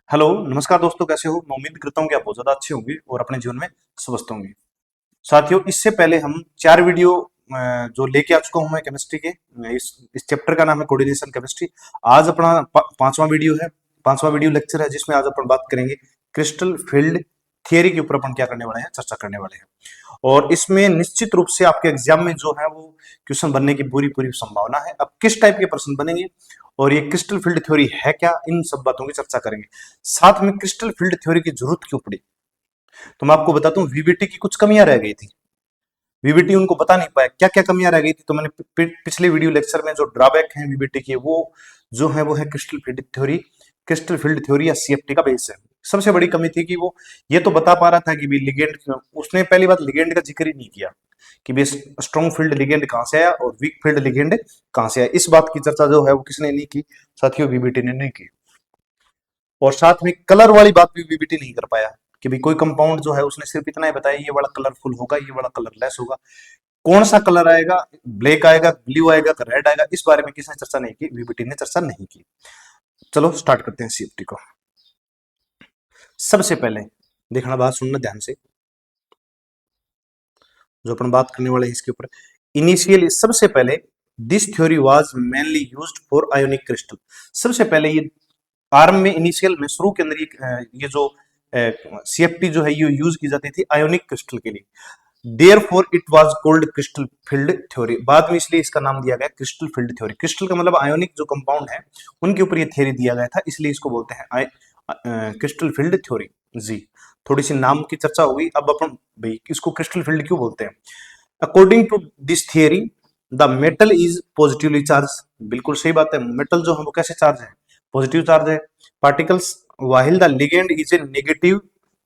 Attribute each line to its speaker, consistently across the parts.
Speaker 1: Hello नमस्कार दोस्तों, कैसे हो। मैं उम्मीद करता हूँ कि आप बहुत ज्यादा अच्छे होंगे और अपने जीवन में स्वस्थ होंगे। साथियों, इससे पहले हम 4 वीडियो जो लेके आ चुका हूं मैं केमिस्ट्री के। इस चैप्टर का नाम है कोऑर्डिनेशन केमिस्ट्री। आज अपना 5वां वीडियो है, 5वां वीडियो लेक्चर है, जिसमें आज अपन बात करेंगे क्रिस्टल फील्ड थियरी के ऊपर। अपन क्या करने वाले हैं, चर्चा करने वाले हैं। और इसमें निश्चित रूप से आपके एग्जाम में जो है वो क्वेश्चन बनने की पूरी पूरी संभावना है। अब किस टाइप के प्रश्न बनेंगे और ये क्रिस्टल फील्ड थ्योरी है क्या, इन सब बातों की चर्चा करेंगे। साथ में क्रिस्टल फील्ड थ्योरी की जरूरत क्यों पड़ी, तो मैं आपको बताता हूँ। वीबीटी की कुछ कमियां रह गई थी, वीबीटी उनको बता नहीं पाया क्या क्या कमियां रह गई थी। तो मैंने पिछले वीडियो लेक्चर में जो ड्रॉबैक है वीबीटी के, वो है crystal field theory. Crystal field theory या सीएफटी का बेस है। सबसे बड़ी कमी थी कि वो ये तो बता पा रहा था कि भी लिगेंड, उसने पहली बात लिगेंड का जिक्र ही नहीं किया कि भी स्ट्रॉन्ग फील्ड लिगेंड कहां से आया और वीक फील्ड लिगेंड कहां से आया। इस बात की चर्चा जो है वो किसने नहीं की, साथियों वीबीटी ने नहीं की। और साथ में कलर वाली बात भी वीबीटी नहीं कर पाया कि भी कोई कंपाउंड जो है उसने सिर्फ इतना ही बताया ये बड़ा कलरफुल होगा, ये बड़ा कलरलेस होगा। कौन सा कलर आएगा, ब्लैक आएगा, ब्लू आएगा, रेड आएगा, इस बारे में किसने चर्चा नहीं की, वीबीटी ने चर्चा नहीं की। चलो स्टार्ट करते हैं सीएफटी को। सबसे पहले देखना, बात सुनना ध्यान से, जो अपन बात करने वाले हैं इसके ऊपर। इनिशियली सबसे पहले this theory was mainly used for ionic crystal. सबसे पहले ये आरंभ में, इनिशियल में, शुरू के अंदर ये जो सीएफटी जो है ये यूज की जाती थी आयोनिक क्रिस्टल के लिए। Therefore it was called crystal field theory. बाद में इसलिए इसका नाम दिया गया क्रिस्टल फील्ड थ्योरी। क्रिस्टल का मतलब आयोनिक जो कंपाउंड है उनके ऊपर ये थ्योरी दिया गया था, इसलिए इसको बोलते हैं क्रिस्टल फील्ड थ्योरी। जी, थोड़ी सी नाम की चर्चा होगी। अब अपन भाई इसको क्रिस्टल फील्ड क्यों बोलते हैं। According to this theory the metal is positively charge. बिल्कुल सही बात है, मेटल जो है वो कैसे चार्ज है, पॉजिटिव चार्ज है। Particles वाहिल the ligand is a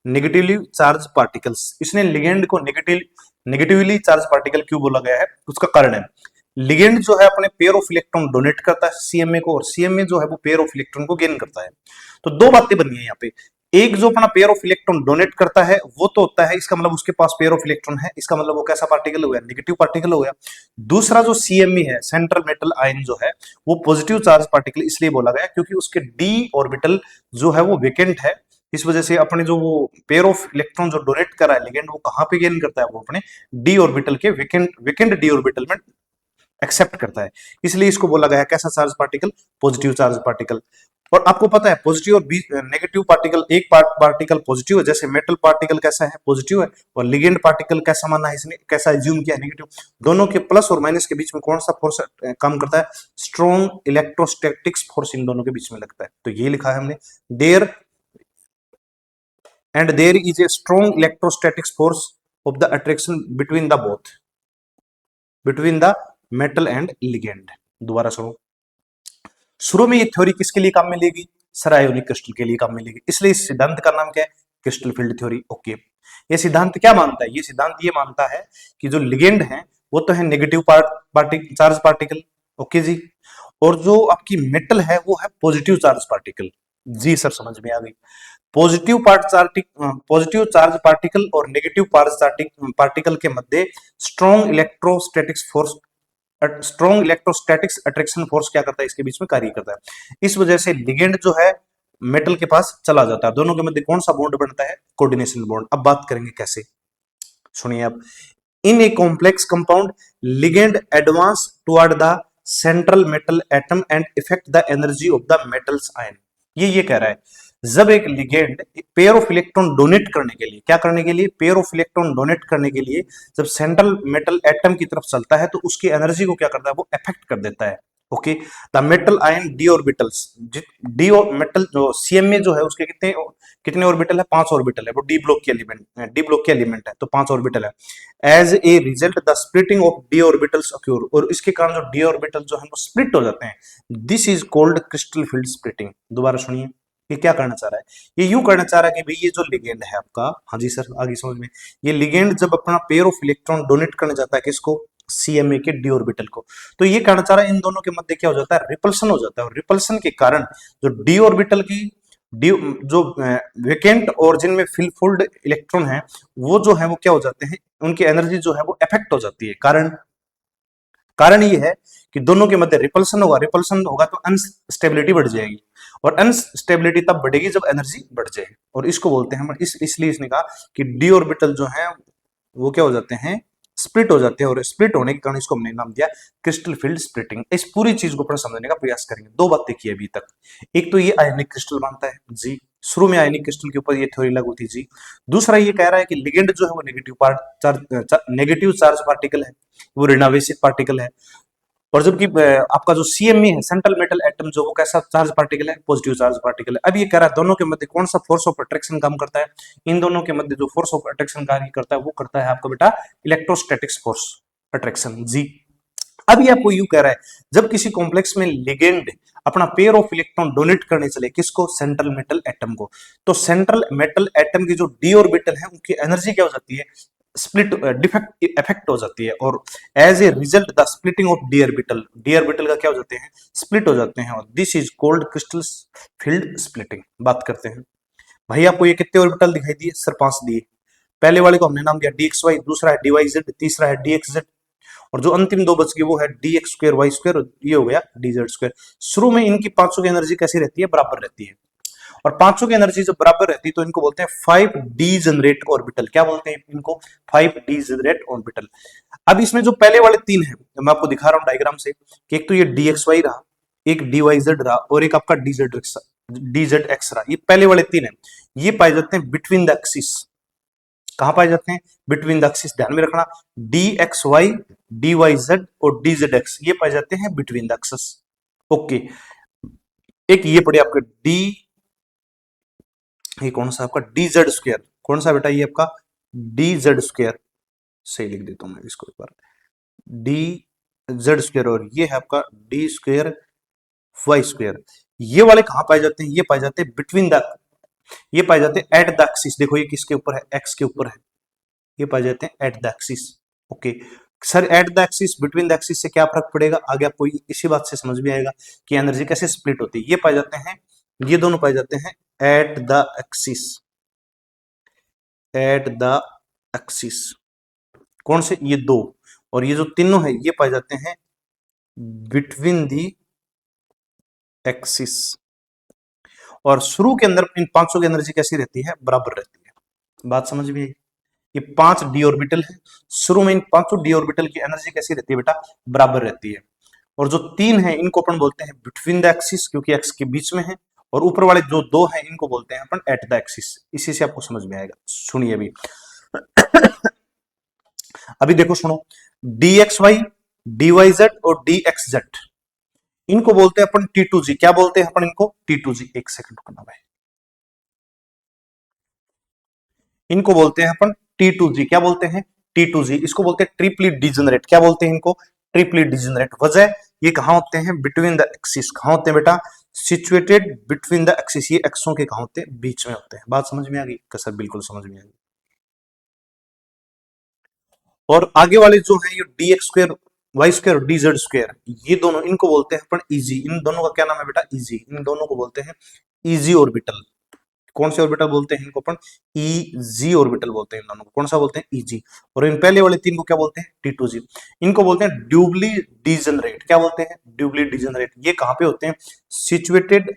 Speaker 1: negatively charge particles. इसने लिगेंड को नेगेटिवली चार्ज पार्टिकल क्यों बोला गया है, उसका कारण है लिगेंड जो है अपने पेयर ऑफ इलेक्ट्रॉन डोनेट करता है सीएमए को, और सीएमए जो है वो पेयर ऑफ इलेक्ट्रॉन को गेन करता है। तो दो बातें बनी है यहाँ पे। एक जो अपना पेयर ऑफ इलेक्ट्रॉन डोनेट करता है वो तो होता है, इसका मतलब उसके पास पेयर ऑफ इलेक्ट्रॉन है, इसका मतलब वो कैसा पार्टिकल हो गया, नेगेटिव पार्टिकल हो गया। दूसरा जो सीएमई है, सेंट्रल मेटल आयन जो है, वो पॉजिटिव चार्ज पार्टिकल इसलिए बोला गया क्योंकि उसके डी ऑर्बिटल जो है वो वेकेंट है। इस वजह से अपने जो वो पेयर ऑफ इलेक्ट्रॉन जो डोनेट कर रहा है लिगेंड, वो कहां पे गेन करता है, वो अपने डी ऑर्बिटल के वेकेंट डी ऑर्बिटल में एक्सेप्ट करता है। इसलिए इसको बोला गया है कैसा charge particle, positive charge particle. और आपको पता है पॉजिटिव और नेगेटिव पार्टिकल, एक पार्टिकल पॉजिटिव है, जैसे मेटल पार्टिकल कैसा है, पॉजिटिव है, और लिगेंड पार्टिकल कैसा माना है इसने, कैसा एज्यूम किया, नेगेटिव। दोनों के प्लस और माइनस के बीच में कौन सा फोर्स काम करता है, स्ट्रॉन्ग इलेक्ट्रोस्टैटिक्स फोर्स इन दोनों के बीच में लगता है। तो ये लिखा है हमने, there and there is a strong electrostatics force of the attraction between the both, between the metal and ligand. दोबारा सुनो, शुरू में ये थ्योरी किसके लिए काम में लेगी, सर आयोनिक क्रिस्टल के लिए काम में लेगी। इसलिए इस सिद्धांत का नाम क्या है, क्रिस्टल फील्ड थ्योरी। ओके, ये सिद्धांत क्या मानता है, ये सिद्धांत ये मानता है कि जो लिगेंड है वो तो है नेगेटिव चार्ज पार्टिकल। ओके जी, और जो आपकी मेटल है वो है पॉजिटिव चार्ज पार्टिकल। जी सर, समझ में आ गई। पॉजिटिव चार्ज पार्टिकल और नेगेटिव पार्टिकल के मध्य स्ट्रॉन्ग इलेक्ट्रोस्टैटिक्स अट्रैक्शन फोर्स क्या करता है, इसके बीच में कार्य करता है। इस वजह से लिगेंड जो है मेटल के पास चला जाता है। दोनों के मध्य कौन सा बॉन्ड बनता है, कोऑर्डिनेशन बॉन्ड। अब बात करेंगे कैसे, सुनिए आप। In a complex compound ligand advance toward the central metal atom and effect the energy of the metals ion. ये कह रहा है, जब एक ligand pair of electron donate करने के लिए, क्या करने के लिए, पेयर ऑफ इलेक्ट्रॉन डोनेट करने के लिए जब सेंट्रल मेटल एटम की तरफ चलता है तो उसकी एनर्जी को क्या करता है, वो अफेक्ट कर देता है। Okay, the metal ion D orbitals, D और मेटल जो सीएमए जो है उसके कितने कितने ऑर्बिटल है, 5 ऑर्बिटल है। वो डी ब्लॉक के एलिमेंट है, तो 5 ऑर्बिटल है। As a result the splitting of d orbitals occur, और इसके कारण जो डी ऑर्बिटल जो है वो स्प्लिट हो जाते हैं। This is called crystal field splitting. दोबारा सुनिए, ये क्या करना चाह रहा है, ये यूं करना चाह रहा है कि भाई ये जो लिगेंड है आपका, हाँ जी सर आगे समझ में, ये लिगेंड जब अपना पेयर ऑफ इलेक्ट्रॉन डोनेट करने जाता है किसको, सीएमए के डी ऑर्बिटल को, तो ये कहना चाह रहा है इन दोनों के मध्य क्या हो जाता है, रिपल्सन हो जाता है। और रिपल्सन के कारण जो डी ऑर्बिटल की डी जो वेकेंट और जिनमें फिलफुल्ड इलेक्ट्रॉन है वो जो है वो क्या हो जाते हैं, उनकी एनर्जी जो है वो अफेक्ट हो जाती है। कारण ये है कि दोनों के मध्य रिपल्सन होगा तो अनस्टेबिलिटी बढ़ जाएगी, और अनस्टेबिलिटी तब बढ़ेगी जब एनर्जी बढ़ जाए, और इसको बोलते हैं हम इसलिए इसने कहा कि डी ऑर्बिटल जो है वो क्या हो जाते हैं, स्प्लिट हो जाते हैं, और स्प्लिट होने के कारण इसको हमने नाम दिया क्रिस्टल फील्ड स्प्लिटिंग। इस पूरी चीज को अपन समझने का प्रयास करेंगे। दो बातें की अभी तक, एक तो ये आयनिक क्रिस्टल मानता है जी, शुरू में आयनिक क्रिस्टल के ऊपर ये थ्योरी लागू थी जी। दूसरा ये कह रहा है कि लिगेंड जो है वो नेगेटिव चार्ज पार्टिकल है, वो ऋणावेशित पार्टिकल है, और जबकि आपका जो सीएमई है सेंट्रल मेटल एटम जो वो कैसा चार्ज पार्टिकल है, पॉजिटिव चार्ज पार्टिकल है। अब ये कह रहा है दोनों के मध्य कौन सा फोर्स ऑफ अट्रैक्शन काम करता है, इन दोनों के मध्य जो फोर्स ऑफ अट्रैक्शन कार्य करता है वो करता है आपका बेटा इलेक्ट्रोस्टैटिक्स फोर्स अट्रैक्शन जी। अब ये आपको यू कह रहा है जब किसी कॉम्प्लेक्स में लिगेंड अपना पेयर ऑफ इलेक्ट्रॉन डोनेट करने चले, किसको, सेंट्रल मेटल एटम को, तो सेंट्रल मेटल एटम की जो डी ऑर्बिटल है उनकी एनर्जी क्या हो जाती है, स्प्लिट डिफेक्ट इफेक्ट हो जाती है, और as a result the splitting of d orbital का क्या हो जाते हैं, स्प्लिट हो जाते हैं, और this is called crystal field splitting. बात करते हैं भाई, आपको ये कितने ऑर्बिटल दिखाई दिए, सर 5 दिए। पहले वाले को हमने नाम दिया डी एक्स वाई, दूसरा है डी वाई जेड, तीसरा है डी एक्स जेड, और जो अंतिम दो बच गए वो है d x square y square, ये हो गया डी जेड स्क्वायर। शुरू में इनकी पांचों की एनर्जी कैसी रहती है, बराबर रहती है, और पांचों की एनर्जी जब बराबर रहती है तो इनको बोलते हैं 5 डीजेनरेट ऑर्बिटल। क्या बोलते हैं इनको, 5 डीजेनरेट ऑर्बिटल। अब इसमें जो पहले वाले तीन है मैं आपको दिखा रहा हूं डायग्राम से, कि एक तो ये डी एक्स वाई रहा, एक डी वाई जेड रहा, और एक आपका डी जेड एक्स रहा। ये पहले वाले तीन है, ये पाए जाते हैं बिटवीन द एक्सिस। कहां पाए जाते हैं, बिटवीन द एक्सिस, ध्यान में रखना, d x y, d y z और डी जेड एक्स, ये पाए जाते हैं बिटवीन द एक्सिस। ओके, एक ये पड़े आपके डी, ये कौन सा आपका डी जेड स्क्वायर, कौन सा बेटा, ये आपका डी जेड स्क्वायर, सही लिख देता हूं मैं इसको एक बार, डी जेड स्क्वायर, और ये है आपका डी स्क्वायर वाई स्क्वायर। ये वाले कहां पाए जाते हैं, ये पाए जाते हैं बिटवीन द, ये पाए जाते हैं एट द एक्सिस। देखो ये किसके ऊपर है, एक्स के ऊपर है, ये पाए जाते हैं at the axis. Okay sir, at the axis between the axis से क्या फर्क पड़ेगा, आगे आपको इसी बात से समझ में आएगा कि एनर्जी कैसे स्प्लिट होती है। ये पाए जाते हैं, ये दोनों पाए जाते हैं at the axis, at the axis, कौन से, ये दो, और ये जो तीनों है ये पाए जाते हैं बिटवीन द एक्सिस। और शुरू के अंदर इन पांचों की एनर्जी कैसी रहती है, बराबर रहती है। बात समझ में आई, ये 5 डी ऑर्बिटल है, शुरू में इन पांचों डी ऑर्बिटल की एनर्जी कैसी रहती है बेटा, बराबर रहती है, और जो तीन है इनको अपन बोलते हैं बिटवीन द एक्सिस क्योंकि एक्स के बीच में है, और ऊपर वाले जो दो हैं इनको बोलते हैं अपन एट द एक्सिस। इसी से आपको समझ में आएगा, सुनिए अभी अभी देखो सुनो, d x y, d y z और डी एक्स जेड, इनको बोलते हैं अपन टी टू जी। क्या बोलते हैं अपन इनको, टी टू जी। एक सेकंड रुकना भाई, इनको बोलते हैं अपन टी टू जी। क्या बोलते हैं, टी टू जी। इसको बोलते हैं ट्रिपली डिजेनरेट। क्या बोलते हैं इनको, ट्रिपली डिजेनरेट। वजह, ये कहां होते हैं, बिटवीन द एक्सिस। कहां होते हैं बेटा, सिचुएटेड बिटवीन द एक्सिस। ये एक्सों के कहां होते हैं, बीच में होते हैं। बात समझ में आ गई, कसर बिल्कुल समझ में आ गई। और आगे वाले जो है ये d x square y square और डी जेड स्क्वायर, ये दोनों, इनको बोलते हैं अपन इजी। इन दोनों का क्या नाम है बेटा, इजी। इन दोनों को बोलते हैं इजी ऑर्बिटल। कौन से ऑर्बिटल बोलते हैं इनको अपन, इजी ऑर्बिटल बोलते हैं इन दोनों को। कौन सा बोलते हैं, इजी। और इन पहले वाले तीन को क्या बोलते हैं, टी टू जी। इनको बोलते हैं ड्यूबली डिजेनरेट। क्या बोलते हैं, ड्यूबली डिजेनरेट। ये कहां पे होते हैं, सिचुएटेड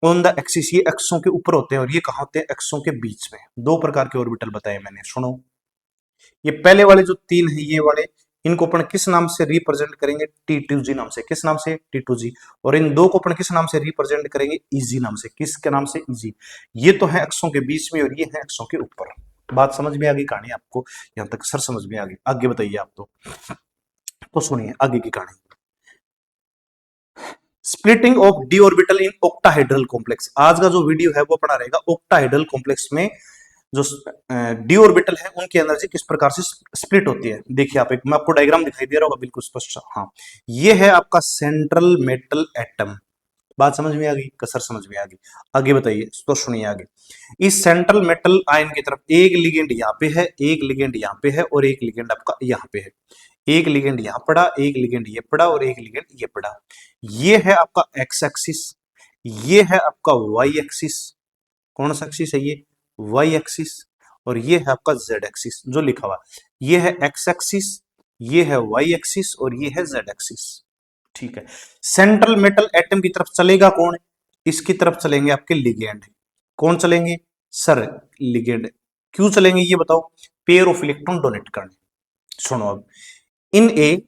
Speaker 1: ऑन द एक्सिस। ये एक्सों के ऊपर होते हैं, और ये कहां होते हैं, एक्सों के बीच में। दो प्रकार के ऑर्बिटल बताए मैंने, सुनो। ये पहले वाले जो तीन है ये वाले, इनको अपन किस नाम से रिप्रेजेंट करेंगे, टी टू जी नाम से। किस नाम से, टी टू जी। और इन दो को अपन किस नाम से रिप्रेजेंट करेंगे, इजी नाम से। किसके नाम से, इजी। ये तो है अक्षों के बीच में, और ये है अक्षों के ऊपर। बात समझ में आ गई, कहानी आपको यहां तक सर समझ में आ गई। आगे बताइए आप तो सुनिए आगे की कहानी। Splitting of d orbital in octahedral complex. आज का जो वीडियो है वो अपना रहेगा ऑक्टाहेड्रल कॉम्प्लेक्स में जो डी ऑर्बिटल है उनकी एनर्जी किस प्रकार से स्प्लिट होती है। देखिए आप, एक मैं आपको डायग्राम दिखाई दे रहा होगा बिल्कुल स्पष्ट। हाँ, ये है आपका सेंट्रल मेटल एटम। बात समझ में आ गई, कसर समझ में आ गई। आगे बताइए, तो सुनिए आगे। इस सेंट्रल मेटल आयन की तरफ एक लिगेंड यहाँ पे है, एक लिगेंड यहाँ पे है, और एक लिगेंड आपका यहाँ पे है। एक लिगेंड यहाँ पड़ा, एक लिगेंड ये पड़ा, और एक लिगेंड ये पड़ा। ये है आपका एक्स एक्सिस, ये है आपका वाई एक्सिस। कौन सा एक्सिस है ये, वाई एक्सिस। और ये है आपका जेड एक्सिस जो लिखा हुआ। ये है एक्स एक्सिस, ये है वाई एक्सिस, और ये है जेड एक्सिस। ठीक है। सेंट्रल मेटल एटम की तरफ चलेगा कौन, इसकी तरफ चलेंगे आपके लिगेंड। कौन चलेंगे सर? लिगेंड। क्यों चलेंगे ये बताओ? पेयर ऑफ इलेक्ट्रॉन डोनेट करने। सुनो अब, इन ए,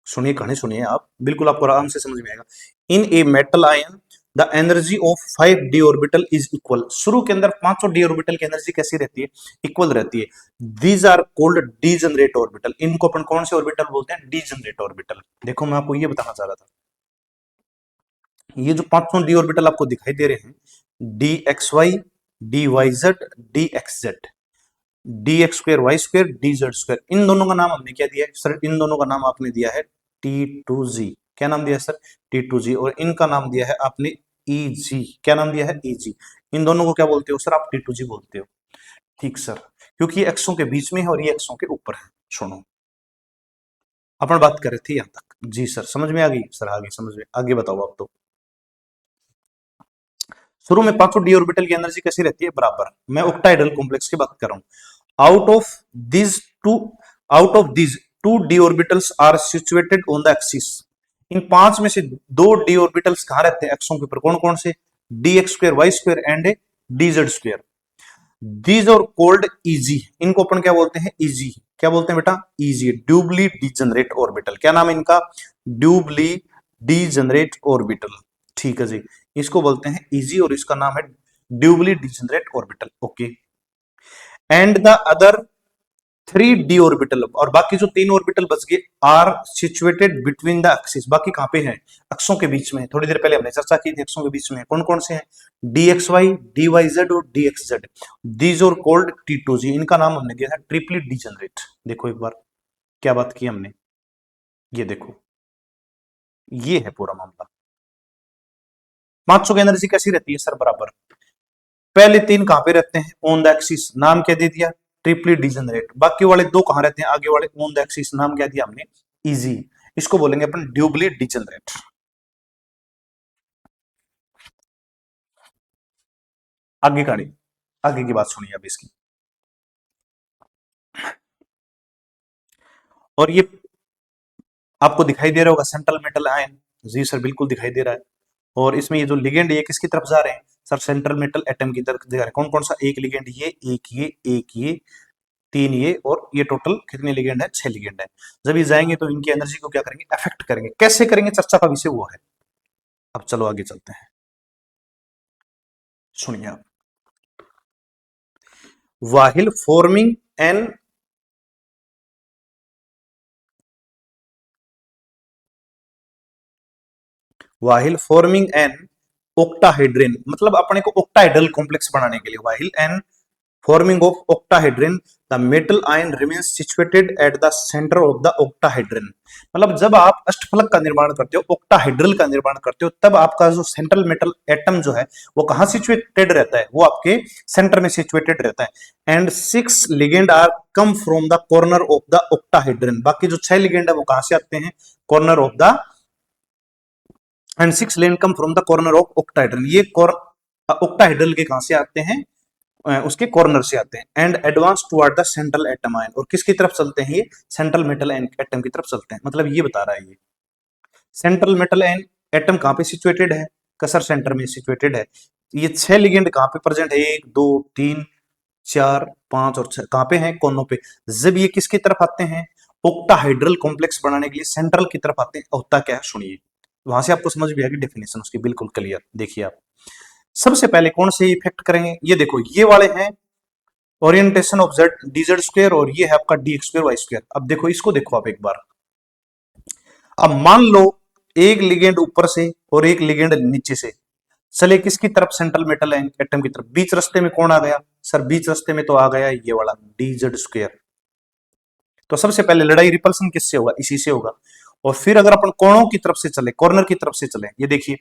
Speaker 1: सुनिए कहानी सुनिए आप, बिल्कुल आपको आराम से समझ में आएगा। In a metal ion the energy of 5 d orbital is equal. शुरू के अंदर पांचों डी ऑर्बिटल की एनर्जी कैसी रहती है? इक्वल रहती है। These are called degenerate orbital. इनको अपन कौन से ऑर्बिटल बोलते हैं? Degenerate orbital. देखो मैं आपको ये बताना चाह रहा था, ये जो पांचों डी ऑर्बिटल आपको दिखाई दे रहे हैं, d x y, d y z, d x z, d x square y square, d z square, इन दोनों का नाम हमने क्या दिया है सर? इन दोनों का नाम आपने दिया है T2G। क्या नाम दिया है सर? T2G। और इनका नाम दिया है आपने EG। क्या नाम दिया है? EG। इन दोनों को क्या बोलते हो सर? आप T2G बोलते हो। ठीक सर, क्योंकि ये एक्सों के बीच में है और ये एक्सों के ऊपर है। सुनो, अपन बात कर रहे थे यहां तक। जी सर, समझ में आ गई सर? आगे समझ में, आगे बताओ आप। तो शुरू में पांचों डी ऑर्बिटल की एनर्जी कैसी रहती है? बराबर। मैं ऑक्टाहेड्रल कॉम्प्लेक्स की बात कर रहा हूं। Out of this two out of this two d orbitals are situated on the axis. इन पांच में से दो डी ऑर्बिटल्स कहां रहते हैं? एक्सों के ऊपर। कौन कौन से? D x square y square and d z square. These are called E G. इनको अपन क्या बोलते हैं? इजी। क्या बोलते हैं बेटा? इजी। Doubly degenerate orbital. क्या नाम है इनका? Doubly degenerate orbital. ठीक है जी, इसको बोलते हैं इजी और इसका नाम है doubly degenerate orbital. Okay. And the other 3 d orbital, और बाकी जो 3 ऑर्बिटल बच गए, are situated between the axis. बाकी कहां पे हैं? अक्षों के बीच में। थोड़ी देर पहले हमने चर्चा की थी, अक्षों के बीच में कौन कौन से हैं? D x y, d y z और d x z. These are called T2G। इनका नाम हमने दिया था ट्रिपली डीजनरेट। देखो एक बार क्या बात की हमने, ये देखो, ये है पूरा मामला। पांचों की एनर्जी कैसी रहती है सर? बराबर। पहले 3 कहां पे रहते हैं? On the axis. नाम क्या दे दिया? ट्रिपली डीजनरेट। बाकी वाले 2 कहां रहते हैं? आगे वाले ऑन द एक्सिस। नाम क्या दिया हमने? इजी। इसको बोलेंगे अपन ड्यूबली डीजनरेट। आगे कहानी, आगे की बात सुनिए अब इसकी। और ये आपको दिखाई दे रहा होगा सेंट्रल मेटल आयन। जी सर, बिल्कुल दिखाई दे रहा है। और इसमें ये जो लिगेंड है, ये किसकी तरफ जा रहे हैं सर? सेंट्रल मेटल एटम की तरफ जा रहे हैं। कौन कौन सा? एक लिगेंड ये, एक ये, एक ये, 3 ये, और ये टोटल कितने लिगेंड है? 6 लिगेंड है। जब ये जाएंगे तो इनकी एनर्जी को क्या करेंगे? अफेक्ट करेंगे। कैसे करेंगे? चर्चा का विषय वो है। अब चलो आगे चलते हैं, सुनिए आप। While forming an while forming an octahedron, मतलब अपने को ऑक्टाहेड्रल कॉम्प्लेक्स बनाने के लिए, while an forming of octahedron the metal ion remains situated at the center of the octahedron। मतलब जब आप अष्टफलक का निर्माण करते हो, octahedral का निर्माण करते हो, तब आपका जो सेंट्रल मेटल एटम जो है वो कहां सिचुएटेड रहता है? वो आपके सेंटर में सिचुएटेड रहता है। And 6 ligand are come from the corner of the octahedron। बाकी जो 6 लिगेंड है वो कहां से आते हैं? Corner of the, and 6 ligand come from the corner of octahedron। ये octahedral के कहां से आते हैं? उसके कॉर्नर से आते हैं। And advance toward the central atom ion. और किसकी तरफ चलते हैं? ये सेंट्रल मेटल एटम की तरफ चलते हैं। मतलब ये बता रहा है ये सेंट्रल मेटल एटम कहां पे सिचुएटेड है? कसर सेंटर में सिचुएटेड है। ये 6 लिगेंड कहां पे प्रेजेंट है? 1 2 3 4 5 और 6 कहां पे हैं? कोनों पे। जब ये किसकी तरफ आते हैं? ऑक्टाहाइड्रल कॉम्प्लेक्स बनाने के लिए सेंट्रल की तरफ आते हैं। होता क्या है सुनिए, वहां से आपको समझ भी आएगी डेफिनेशन उसकी बिल्कुल क्लियर। देखिए आप, सबसे पहले कौन से इफेक्ट करेंगे? ये देखो, ये वाले हैं orientation of z d z square, और ये है आपका d x square y square. अब देखो इसको, देखो आप एक बार। अब मान लो एक लिगेंड ऊपर से और एक लिगेंड नीचे से चले, किसकी तरफ? सेंट्रल मेटल एटम की तरफ। बीच रास्ते में कौन आ गया सर? बीच रास्ते में तो आ गया ये वाला डी जेड स्क्वायर। तो सबसे पहले लड़ाई रिपल्सन किससे होगा? इसी से होगा। और फिर अगर अपन कोणों की तरफ से चले, कॉर्नर की तरफ से चले, ये देखिए,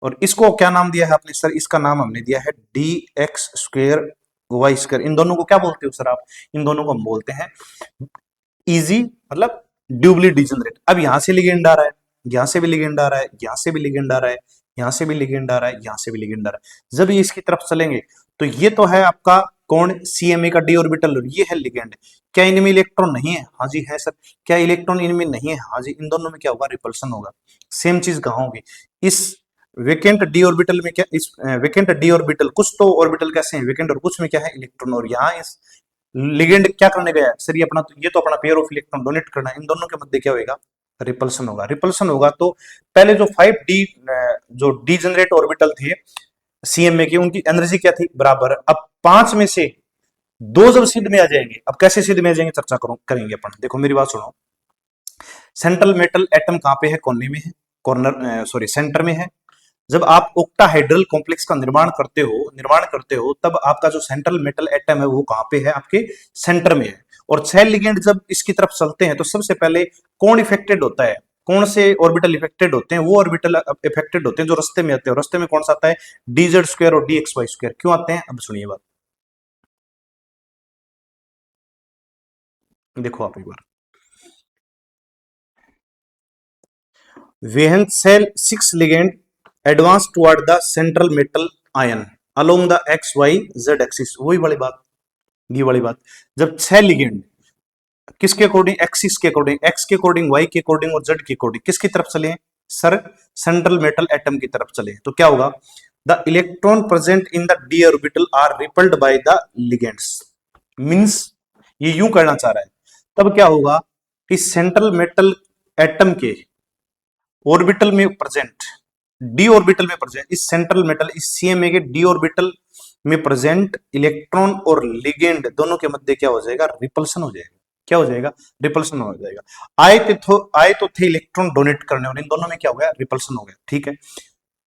Speaker 1: और इसको क्या नाम दिया है आपने सर? इसका नाम हमने दिया है d x square y square. इन दोनों को क्या बोलते हो सर आप? इन दोनों को हम बोलते हैं इजी, मतलब ड्यूबली डिजनरेट। अब यहां से लिगेंड आ रहा है, यहां से भी लिगेंड आ रहा है, यहां से भी लिगेंड आ रहा है, यहां से भी लिगेंड आ रहा है, यहां से भी लिगेंड आ रहा है। जब ये इसकी तरफ चलेंगे तो ये तो है आपका कौन? सीएमए का डी ऑर्बिटल, ये है लिगेंड। क्या इनमें इलेक्ट्रॉन नहीं है? हाँ जी है सर। क्या इलेक्ट्रॉन इनमें नहीं है? हाँ जी। इन दोनों में क्या होगा? रिपल्सन होगा। सेम चीज कहां होगी? इस वेकेंट डी ऑर्बिटल में क्या इस वेकेंट डी ऑर्बिटल, कुछ तो ऑर्बिटल कैसे हैं वेकेंट और कुछ में क्या है इलेक्ट्रॉन, और यहाँ इस लिगेंड क्या करने गया है सर, ये तो अपना पेयर ऑफ इलेक्ट्रॉन डोनेट करना है, इन दोनों के मध्य क्या होगा रिपल्सन होगा। रिपल्सन होगा तो पहले जो 5d जो डीजेनरेट ऑर्बिटल थे सीएमए के, उनकी एनर्जी क्या थी बराबर, अब 5 में से 2 जब सिद्ध में आ जाएंगे, अब कैसे सिद्ध में आ जाएंगे चर्चा करेंगे अपन। देखो मेरी बात सुनो, सेंट्रल मेटल एटम कहां पे है, कोने में है, कॉर्नर सॉरी सेंटर में है। जब आप ऑक्टाहाइड्रल कॉम्प्लेक्स का निर्माण करते हो तब आपका जो सेंट्रल मेटल एटम है वो कहां पे है, आपके सेंटर में है। और 6 लिगेंड जब इसकी तरफ चलते हैं तो सबसे पहले कौन इफेक्टेड होता है, कौन से ऑर्बिटल इफेक्टेड होते हैं, वो ऑर्बिटल इफेक्टेड होते हैं जो रास्ते में आते हैं। रास्ते में कौन सा आता है, डीजेड स्क्वायर और डी एक्स वाई स्क्वायर। क्यों आते हैं, अब सुनिए बात, देखो आप एक बार, when cell 6 ligand advance toward the central metal ion along the x y z axis, वही वाली बात, ये वाली बात, जब 6 लिगेंड किसके अकॉर्डिंग, एक्सिस के अकॉर्डिंग, एक्स के अकॉर्डिंग, वाई के अकॉर्डिंग और जेड के अकॉर्डिंग किसकी तरफ चले सर, सेंट्रल मेटल एटम की तरफ चले, तो क्या होगा, the electron present in the d orbital are repelled by the ligands. Means ये यूं करना चाह रहा है, तब क्या होगा कि सेंट्रल मेटल एटम के ऑर्बिटल में प्रेजेंट, डी ऑर्बिटल में प्रेजेंट, इस सेंट्रल मेटल इस सीएमए के डी ऑर्बिटल में प्रेजेंट इलेक्ट्रॉन और लिगेंड दोनों के मध्य क्या हो जाएगा, रिपल्सन हो जाएगा। क्या हो जाएगा, रिपल्सन हो जाएगा। आए तो थे इलेक्ट्रॉन डोनेट करने, और इन दोनों में क्या हो गया, रिपल्सन हो गया। ठीक है,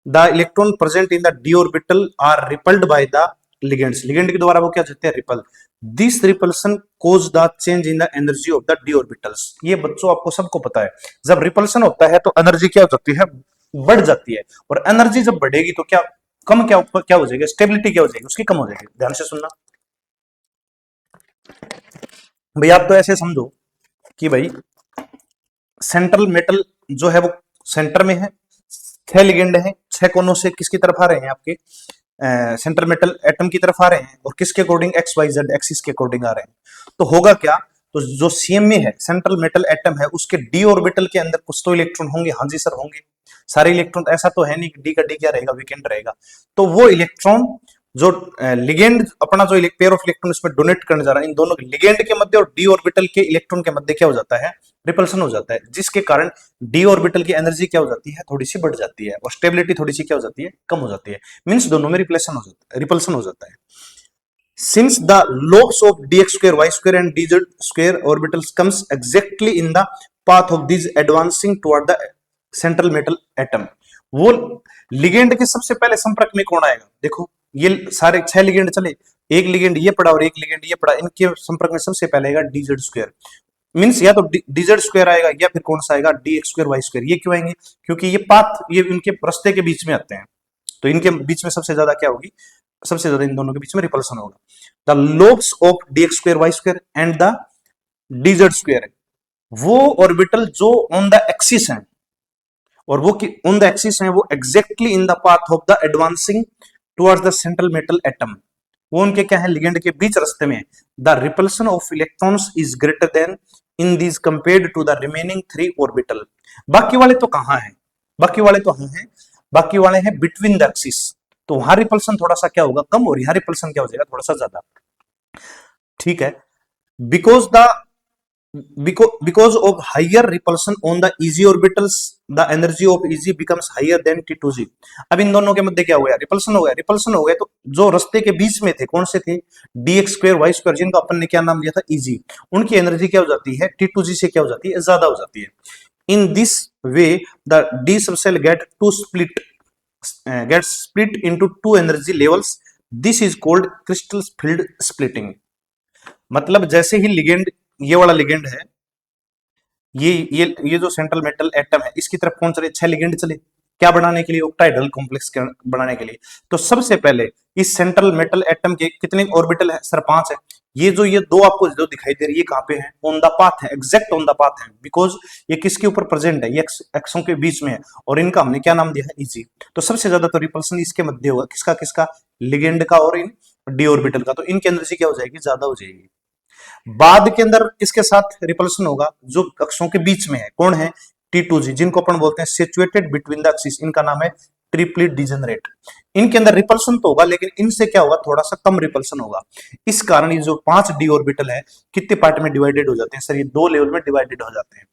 Speaker 1: the electron present in the d orbital are repelled by the ligands, ligand के द्वारा वो क्या होते हैं, repel. This repulsion cause the change in the energy of the d orbitals. ये बच्चों आपको सबको पता है, जब रिपल्सन होता है तो एनर्जी क्या हो जाती है, बढ़ जाती है, और एनर्जी जब बढ़ेगी तो क्या कम, क्या हो जाएगी, स्टेबिलिटी क्या हो जाएगी उसकी, कम हो जाएगी। ध्यान से सुनना भाई, आप तो ऐसे समझो कि भाई सेंट्रल मेटल जो है वो सेंटर में है, 6 लिगेंड है, 6 कोनों से किसकी तरफ आ रहे हैं, आपके सेंट्रल मेटल एटम की तरफ आ रहे हैं, और किसके according, x y z axis के अकॉर्डिंग आ रहे हैं। तो होगा क्या, तो जो सीएमए है सेंट्रल मेटल एटम है, उसके डी ऑर्बिटल के अंदर कुछ तो इलेक्ट्रॉन होंगे, हाँ जी सर होंगे, सारे इलेक्ट्रॉन, ऐसा तो है नहीं कि डी का डी क्या रहेगा, वीकेंड रहेगा। तो वो इलेक्ट्रॉन जो लिगेंड अपना जो पेयर ऑफ इलेक्ट्रॉन इसमें डोनेट करने जा रहा है, इन दोनों लिगेंड के मध्य और डी ऑर्बिटल के इलेक्ट्रॉन के मध्य क्या हो जाता है, रिपल्सन हो जाता है, जिसके कारण डी ऑर्बिटल की एनर्जी क्या हो जाती है, थोड़ी सी बढ़ जाती है, और स्टेबिलिटी थोड़ी सी क्या हो जाती है, कम हो जाती है। मींस दोनों में रिपल्सन हो जाता है। Since the lobes of dx square, y square and dz square orbitals comes exactly in the path of these advancing toward the central metal atom, वो लिगेंड के सबसे पहले संपर्क में कौन आएगा, देखो ये सारे 6 लिगेंड चले, एक लिगेंड ये पड़ा और एक लिगेंड ये पड़ा, इनके संपर्क में सबसे पहले आएगा dz स्क्वायर। मींस या तो dz स्क्वायर आएगा या फिर कौन सा आएगा, dx स्क्वायर y स्क्वायर। ये क्यों आएंगे, क्योंकि ये पाथ ये इनके रास्ते के बीच में आते हैं, तो इनके बीच में सबसे ज्यादा क्या होगी, सबसे ज्यादा इन दोनों के बीच में रिपल्सन होगा। The lobes of dx square y square and the dz square, वो ऑर्बिटल जो ऑन द एक्सिस है, और वो ऑन द एक्सिस है, वो exactly in the path of the advancing towards the central metal atom, वो उनके क्या है, लिगेंड के बीच रास्ते में। The repulsion of electrons is greater than in this compared to the remaining 3 orbital. बाकी वाले तो कहां हैं, बाकी वाले तो हैं, बाकी वाले हैं बिटवीन द एक्सिस, तो वहां रिपल्सन थोड़ा सा क्या होगा, कम, और यहां रिपल्सन क्या हो जाएगा, थोड़ा सा ज्यादा। ठीक है, because the because of higher repulsion on the easy orbitals, the energy of easy becomes higher than T2G। अब इन दोनों के मध्य क्या हो गया, रिपल्सन हो गया। रिपल्सन हो गया तो जो रास्ते के बीच में थे कौन से थे, dx स्क्वायर y स्क्वायर, जिनका अपन ने क्या नाम दिया था, इजी, उनकी एनर्जी क्या हो जाती है, T2G से क्या हो जाती है, ज्यादा हो जाती है। In this way the d subshell get split into 2 energy levels, this is called crystal field splitting। मतलब जैसे ही लिगेंड, ये वाला लिगेंड है, ये जो सेंट्रल मेटल एटम है, इसकी तरफ कौन चले, 6 लिगेंड चले, क्या बनाने के लिए, ऑक्टाहेड्रल कॉम्प्लेक्स बनाने के लिए। तो सबसे पहले इस सेंट्रल मेटल एटम के कितने ऑर्बिटल है सर, 5 है। ये दो आपको जो दिखाई दे रही है, कहां पे है, ऑन द पाथ है, एग्जैक्ट ऑन द पाथ है, बिकॉज ये किसके ऊपर प्रेजेंट है, ये एक्सों के बीच में है, और इनका हमने क्या नाम दिया है, इजी। तो सबसे ज्यादा तो रिपल्सन इसके मध्य होगा, किसका किसका, लिगेंड का और इन डी ऑर्बिटल का। तो इनकी एनर्जी क्या हो जाएगी, ज्यादा हो जाएगी। बाद के अंदर किसके साथ रिपल्सन होगा, जो कक्षों के बीच में है, कौन है, T2G, जिनको अपन बोलते हैं सिचुएटेड बिटवीन द एक्सिस, इनका नाम है ट्रिपली डिजेनरेट। इनके अंदर रिपल्सन तो होगा लेकिन इनसे क्या होगा, थोड़ा सा कम रिपल्सन होगा। इस कारण ये जो 5 डी ऑर्बिटल है कितने पार्ट में डिवाइडेड हो जाते हैं सर, ये 2 लेवल में डिवाइडेड हो जाते हैं।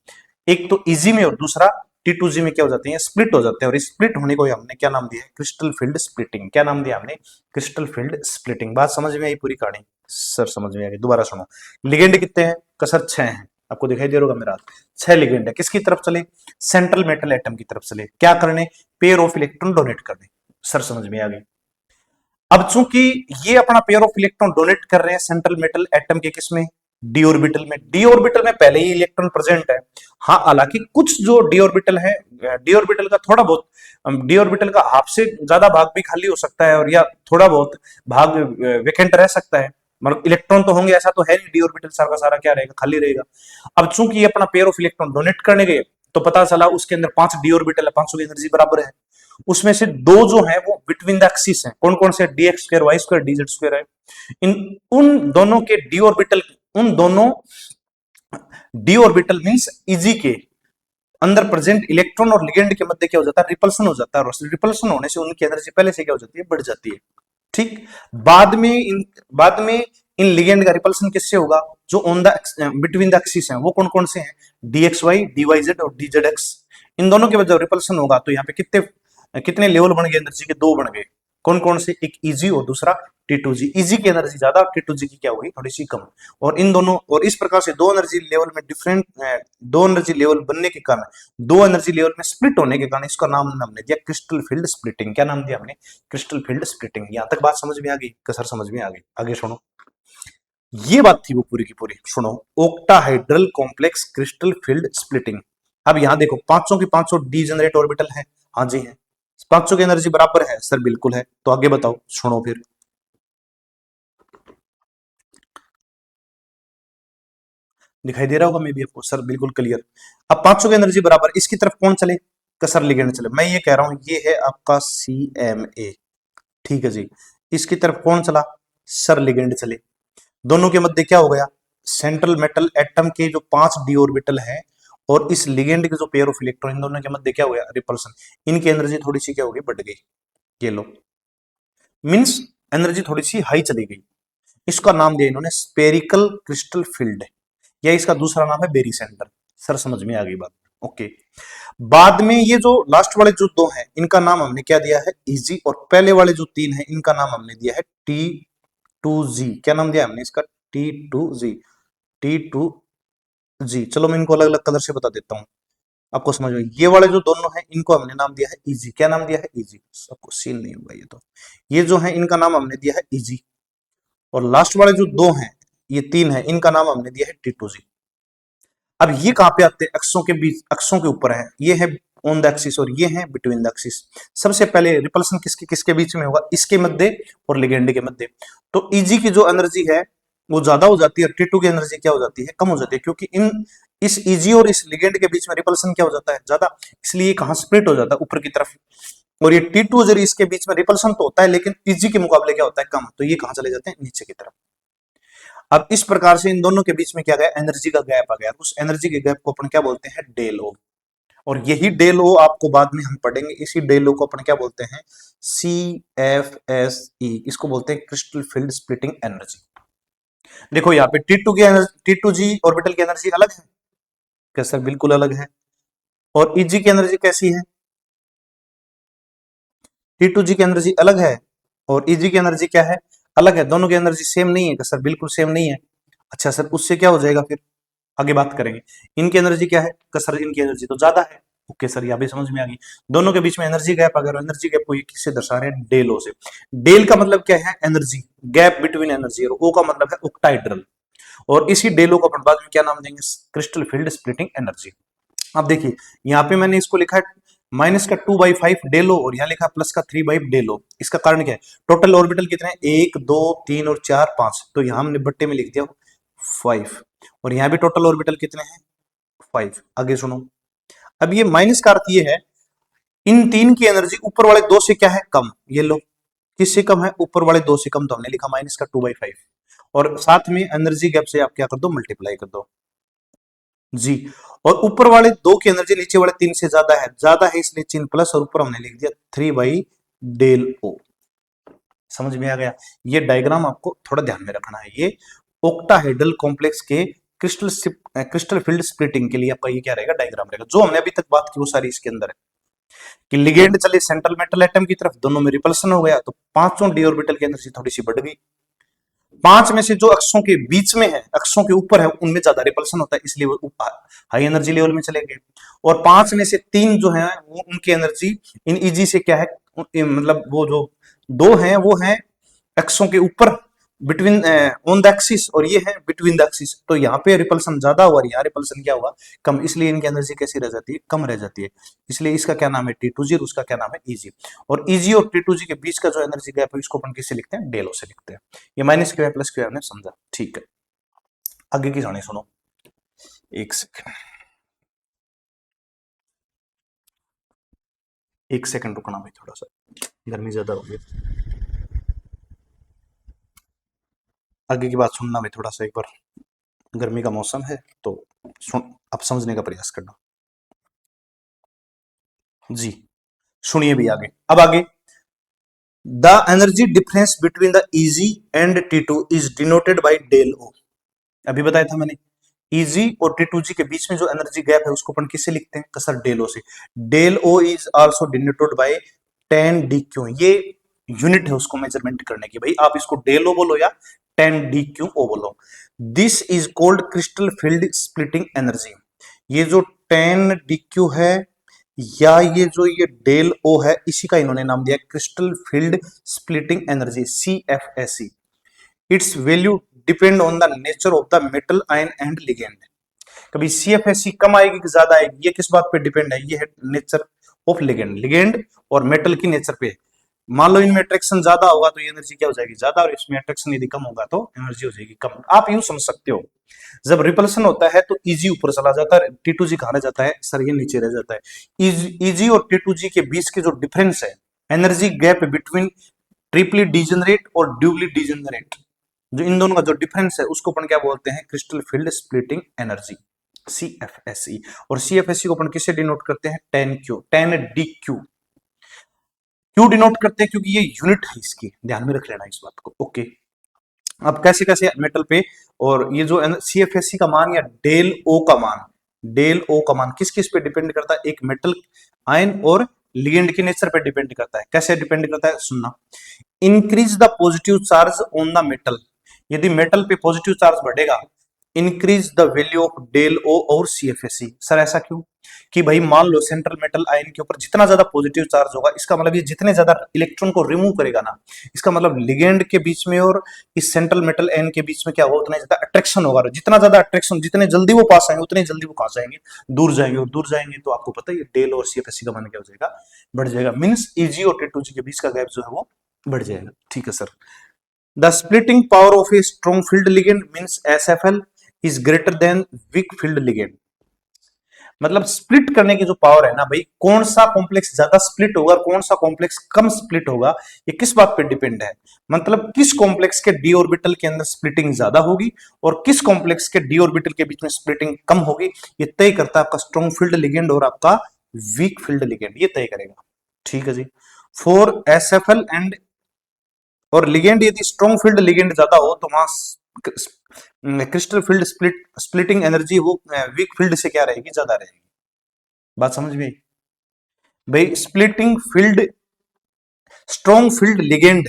Speaker 1: एक तो इजी में और दूसरा T2G में क्या हो जाते हैं, स्प्लिट हो जाते हैं। और स्प्लिट होने को हमने क्या नाम दिया है, क्रिस्टल फील्ड स्प्लिटिंग। क्या नाम दिया हमने, क्रिस्टल फील्ड स्प्लिटिंग। बात समझ में आई पूरी कहानी सर, समझ में आ गई। दोबारा सुनो, लिगेंड कितने हैं कसर, 6 हैं। आपको दिखाई दे रहा होगा मेरा हाथ, 6 लिगेंड है। किसकी तरफ चले, सेंट्रल मेटल एटम की तरफ चले। क्या करने, पेयर ऑफ इलेक्ट्रॉन डोनेट करने। सर समझ में आ गई। अब चूंकि ये अपना पेयर ऑफ इलेक्ट्रॉन डोनेट कर रहे हैं सेंट्रल मेटल एटम के किसमें, डी ऑर्बिटल में। डी ऑर्बिटल में पहले ही इलेक्ट्रॉन प्रेजेंट है। हाँ, हालांकि कुछ जो डी ऑर्बिटल है, डी ऑर्बिटल का थोड़ा बहुत, डी ऑर्बिटल का हाफ से ज्यादा भाग भी खाली हो सकता है और या थोड़ा बहुत भाग वेकेंट रह सकता है। मतलब इलेक्ट्रॉन तो होंगे, ऐसा तो है नहीं डी ऑर्बिटल सारा का सारा क्या रहेगा, खाली रहेगा। अब चूंकि ये अपना पेयर ऑफ इलेक्ट्रॉन डोनेट करने गए तो पता चला उसके अंदर 5 डी ऑर्बिटल है, 500 की एनर्जी बराबर है। उसमें से 2 जो है वो बिटवीन द एक्सिस है। कौन कौन से, d x square y square d z square है। इन उन दोनों के डी ऑर्बिटल, उन दोनों डी ऑर्बिटल मींस इजी के अंदर प्रेजेंट इलेक्ट्रॉन और लिगेंड के मध्य क्या हो जाता है, रिपल्सन हो जाता है। और रिपल्सन होने से उनकी एनर्जी पहले से क्या हो जाती है, बढ़ जाती है। ठीक, बाद में इन लिगेंड का रिपल्सन किससे होगा, जो on the between the axis है। वो कौन कौन से हैं, d x y, d y z और डी जेड एक्स। इन दोनों के जब रिपल्सन होगा तो यहाँ पे कितने लेवल बन गए एनर्जी के, 2 बन गए। कौन कौन से, एक इजी और दूसरा T2G। इजी की एनर्जी ज्यादा, T2G की क्या होगी, थोड़ी सी कम। और इन दोनों, और इस प्रकार से 2 एनर्जी लेवल में डिफरेंट, 2 एनर्जी लेवल बनने के कारण, 2 एनर्जी लेवल में स्प्लिट होने के कारण इसका नाम हमने दिया क्रिस्टल फील्ड स्प्लिटिंग। क्या नाम दिया हमने, क्रिस्टल फील्ड स्प्लिटिंग। यहां तक बात समझ में आ गई, कसर समझ में आ गई। आगे सुनो, ये बात थी वो पूरी की पूरी। सुनो, ओक्टाहाइड्रल कॉम्प्लेक्स क्रिस्टल फील्ड स्प्लिटिंग। अब यहां देखो, 500 की 500 डीजेनरेट ऑर्बिटल है। हाँ जी है। 500 की एनर्जी बराबर है सर, बिल्कुल है। तो आगे बताओ, सुनो फिर। दिखाई दे रहा होगा मे भी आपको सर, बिल्कुल क्लियर। अब 500 की एनर्जी बराबर, इसकी तरफ कौन चले, कसर लिगेंड चले। मैं ये कह रहा हूं ये है आपका CMA, ठीक है जी। इसकी तरफ कौन चला, सर लिगेंड चले। दोनों के मध्य क्या हो गया, सेंट्रल मेटल एटम के जो 5 डी ऑर्बिटल है और इस लिगेंड के जो पेयर ऑफ इलेक्ट्रॉन, इन दोनों के मध्य क्या हो गया, रिपल्सन। इनकी एनर्जी थोड़ी सी क्या हो गई, बढ़ गई। ये लो, मींस एनर्जी थोड़ी सी हाई चली गई। इसका नाम दिया इन्होंने स्पेरिकल क्रिस्टल फील्ड, या इसका दूसरा नाम है बेरी सेंटर। सर समझ में आ गई बात, ओके। बाद में ये जो लास्ट वाले जो 2 हैं इनका नाम हमने क्या दिया है, इजी। और पहले वाले जो 3 हैं इनका नाम हमने दिया है T2G। क्या नाम दिया हमने इसका, T2G, T2G। चलो मैं इनको अलग अलग कलर से बता देता हूं, आपको समझ में। ये वाले जो दोनों हैं इनको हमने नाम दिया है इजी। क्या नाम दिया है, इजी। सबको सीन नहीं होगा ये तो। ये जो है इनका नाम हमने दिया है इजी। और लास्ट वाले जो 2 हैं, ये 3 हैं, इनका नाम हमने दिया है T2G। अब ये कहां पे आते हैं, अक्षों के बीच, अक्षों के ऊपर है। ये है ऑन द एक्सिस और ये है बिटवीन द एक्सिस। सबसे पहले रिपल्सन किसके किसके बीच में होगा, इसके मध्य और लिगेंड के मध्य। तो इजी की जो एनर्जी है वो ज्यादा हो जाती है और T2 की एनर्जी क्या हो जाती है, कम हो जाती है। क्योंकि इस इजी और इस लिगेंड के बीच में रिपल्सन क्या हो जाता है, ज्यादा। इसलिए कहां स्प्लिट हो जाता है, ऊपर की तरफ। और ये T2 जरी इसके बीच में रिपल्सन तो होता है लेकिन इजी के मुकाबले क्या होता है, कम। तो ये कहां चले जाते हैं, नीचे की तरफ। अब इस प्रकार से इन दोनों के बीच में क्या गया, एनर्जी का गैप आ गया। उस एनर्जी के गैप को अपन क्या बोलते हैं, डेल ओ। और यही डेल ओ आपको बाद में हम पढ़ेंगे। इसी डेल ओ को अपन क्या बोलते हैं, CFSE। इसको बोलते हैं क्रिस्टल फील्ड स्प्लिटिंग एनर्जी। देखो यहाँ पे T2G ऑर्बिटल की एनर्जी अलग है क्या सर, बिल्कुल अलग है। और EG की एनर्जी कैसी है, T2G की एनर्जी अलग है और EG की एनर्जी क्या है, अलग है। दोनों की एनर्जी सेम नहीं है क्या सर, बिल्कुल सेम नहीं है। अच्छा सर, उससे क्या हो जाएगा फिर, आगे बात करेंगे। इनकी एनर्जी क्या है का सर, इनकी एनर्जी तो ज्यादा है। ओके सर, यहाँ भी समझ में आ गई। दोनों के बीच में एनर्जी गैप, अगर एनर्जी गैप को ये किससे दर्शा रहे हैं, डेल ओ से। डेल का मतलब क्या है, एनर्जी गैप बिटवीन एनर्जी। और ओ का मतलब है ऑक्टाइड्रल। और इसी डेल ओ को अपन बाद में क्या नाम देंगे, क्रिस्टल फील्ड स्प्लिटिंग एनर्जी। अब देखिए यहाँ पे मैंने इसको लिखा है -2/5 डेलो और यहाँ लिखा प्लस का 3/5 डेलो। इसका कारण क्या है, टोटल ऑर्बिटल कितने हैं, 1 2 3 और 4 5। तो यहाँ हमने बट्टे में लिख दिया 5। और यहाँ भी टोटल ऑर्बिटल कितने हैं, 5। आगे सुनो, अब ये माइनस का अर्थ ये है, इन 3 की एनर्जी ऊपर वाले 2 से क्या है, कम। ये लो, किससे कम है, ऊपर वाले 2 से कम। तो हमने लिखा -2/5। और साथ में एनर्जी गैप से आप क्या कर दो, मल्टीप्लाई कर दो जी। और ऊपर वाले 2 की एनर्जी नीचे वाले 3 से ज्यादा है, इसलिए चिन्ह प्लस और ऊपर हमने लिख दिया 3/del O। समझ में आ गया? ये डायग्राम आपको थोड़ा ध्यान में रखना है। ये ओक्टाहेड्रल कॉम्प्लेक्स के क्रिस्टल फील्ड स्प्लिटिंग के लिए आपका ये क्या रहेगा, डायग्राम रहेगा। जो हमने अभी तक बात की वो सारी इसके अंदर है कि लिगेंड चले सेंट्रल मेटल एटम की तरफ, दोनों में रिपल्सन हो गया, तो पांचों डी ऑर्बिटल की एनर्जी थोड़ी सी बढ़ गई। पांच में से जो अक्षों के बीच में है, अक्षों के ऊपर है, उनमें ज्यादा रिपल्सन होता है, इसलिए वो हाई एनर्जी लेवल में चले गए। और पांच में से तीन जो है वो उनकी एनर्जी इन इजी से क्या है, मतलब वो जो दो हैं वो हैं अक्षों के ऊपर बिटवीन ऑन द एक्सिस, और ये है बिटवीन द एक्सिस। तो यहाँ पे रिपल्सन ज्यादा हुआ, यहाँ रिपल्सन क्या हुआ, कम, इसलिए इनकी एनर्जी कैसी रह जाती है, कम रह जाती है। इसलिए इसका क्या नाम है, T2G, और उसका क्या नाम है, Eg। और Eg और T2G के बीच का जो एनर्जी गैप है इसको अपन किससे लिखते हैं, डेलो से लिखते हैं। ये माइनस क्यू है प्लस क्यू है, हमने समझा, ठीक है। आगे की कहानी सुनो, एक सेकंड, एक सेकंड रुकना भाई, थोड़ा सा गर्मी ज्यादा हो गई। आगे की बात सुनना भाई थोड़ा सा एक बार, गर्मी का मौसम है तो सुन, आप समझने का प्रयास करना जी। सुनिए भी आगे, अब आगे, the energy difference between the Eg and T2 is denoted by del O। अभी बताया था मैंने, Eg और T2G के बीच में जो एनर्जी गैप है उसको अपन किससे लिखते हैं, सर डेल O से। Del O is also denoted by 10dq। ये यूनिट है उसको मेजरमेंट करने की, भाई आप इसको डेल O बोलो या 10dqO बोलो। This is called crystal field splitting energy. ये जो 10dq है या ये जो ये डेल O है, इसी का इन्होंने नाम दिया crystal field splitting energy, CFSE। It's value depend on the nature of the metal ion and ligand. कभी CFSE कम आएगी कि ज्यादा आएगी, ये किस बात पे डिपेंड है, ये है नेचर ऑफ लिगेंड, लिगेंड और मेटल की नेचर पे। मान लो इनमें अट्रैक्शन ज्यादा होगा तो ये एनर्जी क्या हो जाएगी, ज्यादा, और इसमें अट्रैक्शन यदि कम होगा तो एनर्जी हो जाएगी कम। आप यूं समझ सकते हो, जब रिपल्सन होता है तो Eg ऊपर चला जाता है, T2G कहां रह जाता है, सर ये नीचे रह जाता है। Eg और T2G के बीच के जो डिफरेंस है, एनर्जी गैप बिटवीन ट्रिपली डिजेनरेट और ड्यूबली डिजेनरेट, जो इन दोनों का जो डिफरेंस है उसको अपन क्या बोलते हैं, crystal field splitting energy, CFSE। और CFSE को अपन किससे डिनोट करते हैं, 10dq। क्यों डिनोट करते हैं, क्योंकि ये यूनिट है इसकी, ध्यान में रख लेना इस बात को, ओके। अब कैसे कैसे मेटल पे, और ये जो CFSE का मान या डेल O का मान, डेल O का मान किस किस पे डिपेंड करता है, एक मेटल आयन और लिगेंड के नेचर पे डिपेंड करता है। कैसे डिपेंड करता है, सुनना। Increase the positive charge on the metal, यदि मेटल पे पॉजिटिव चार्ज बढ़ेगा, increase the value of del O और CFSE। सर ऐसा क्यों, कि भाई मान लो सेंट्रल मेटल आयन के ऊपर जितना ज्यादा पॉजिटिव चार्ज होगा, इसका मतलब ये जितने ज्यादा इलेक्ट्रॉन को रिमूव करेगा ना, इसका मतलब लिगेंड के बीच में और इस सेंट्रल मेटल आयन के बीच में क्या होगा, उतना ज्यादा अट्रैक्शन होगा। जितना ज्यादा अट्रैक्शन, जितने जल्दी वो पास आएंगे उतने जल्दी वो कहां जाएंगे, दूर जाएंगे, और दूर जाएंगे तो आपको पता है डेल और CFSE का मान क्या हो जाएगा, बढ़ जाएगा। मीन्स Eg और T2G के बीच का गैप जो है वो बढ़ जाएगा, ठीक है sir. The splitting power of a strong field ligand means SFL is greater then weak field ligand. मतलब स्प्लिट करने की जो पावर है ना भाई, कौन सा कॉम्प्लेक्स ज्यादा स्प्लिट होगा, कौन सा कॉम्प्लेक्स कम स्प्लिट होगा, ये किस बात पे डिपेंड है, मतलब किस कॉम्प्लेक्स के डी ऑर्बिटल के अंदर स्प्लिटिंग ज्यादा होगी और किस कॉम्प्लेक्स के डी ऑर्बिटल के बीच में स्प्लिटिंग कम होगी, ये तय करता है आपका स्ट्रॉन्ग फील्ड लिगेंड और आपका वीक फील्ड लिगेंड, ये तय करेगा, ठीक है जी। फॉर SFL एंड और लिगेंड, यदि स्ट्रॉन्ग फील्ड लिगेंड ज्यादा हो तो वहां क्रिस्टल फील्ड स्प्लिटिंग एनर्जी वो वीक फील्ड से क्या रहेगी, ज्यादा रहेगी। बात समझ में आई भाई, splitting field strong field ligand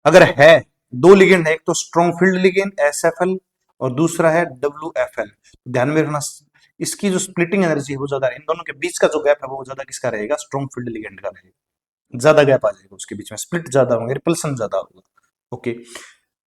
Speaker 1: अगर है, दो लिगेंड है, एक तो स्ट्रॉन्ग फील्ड लिगेंड SFL और दूसरा है WFL, ध्यान में रखना, इसकी जो स्प्लिटिंग एनर्जी है वो ज्यादा है, इन दोनों के बीच का जो गैप है वो ज्यादा किसका रहेगा, स्ट्रॉन्ग फील्ड लिगेंड का रहेगा, ज्यादा गैप आ जाएगा उसके बीच में, स्प्लिट ज्यादा होंगे, रिपल्सन ज्यादा होगा, ओके।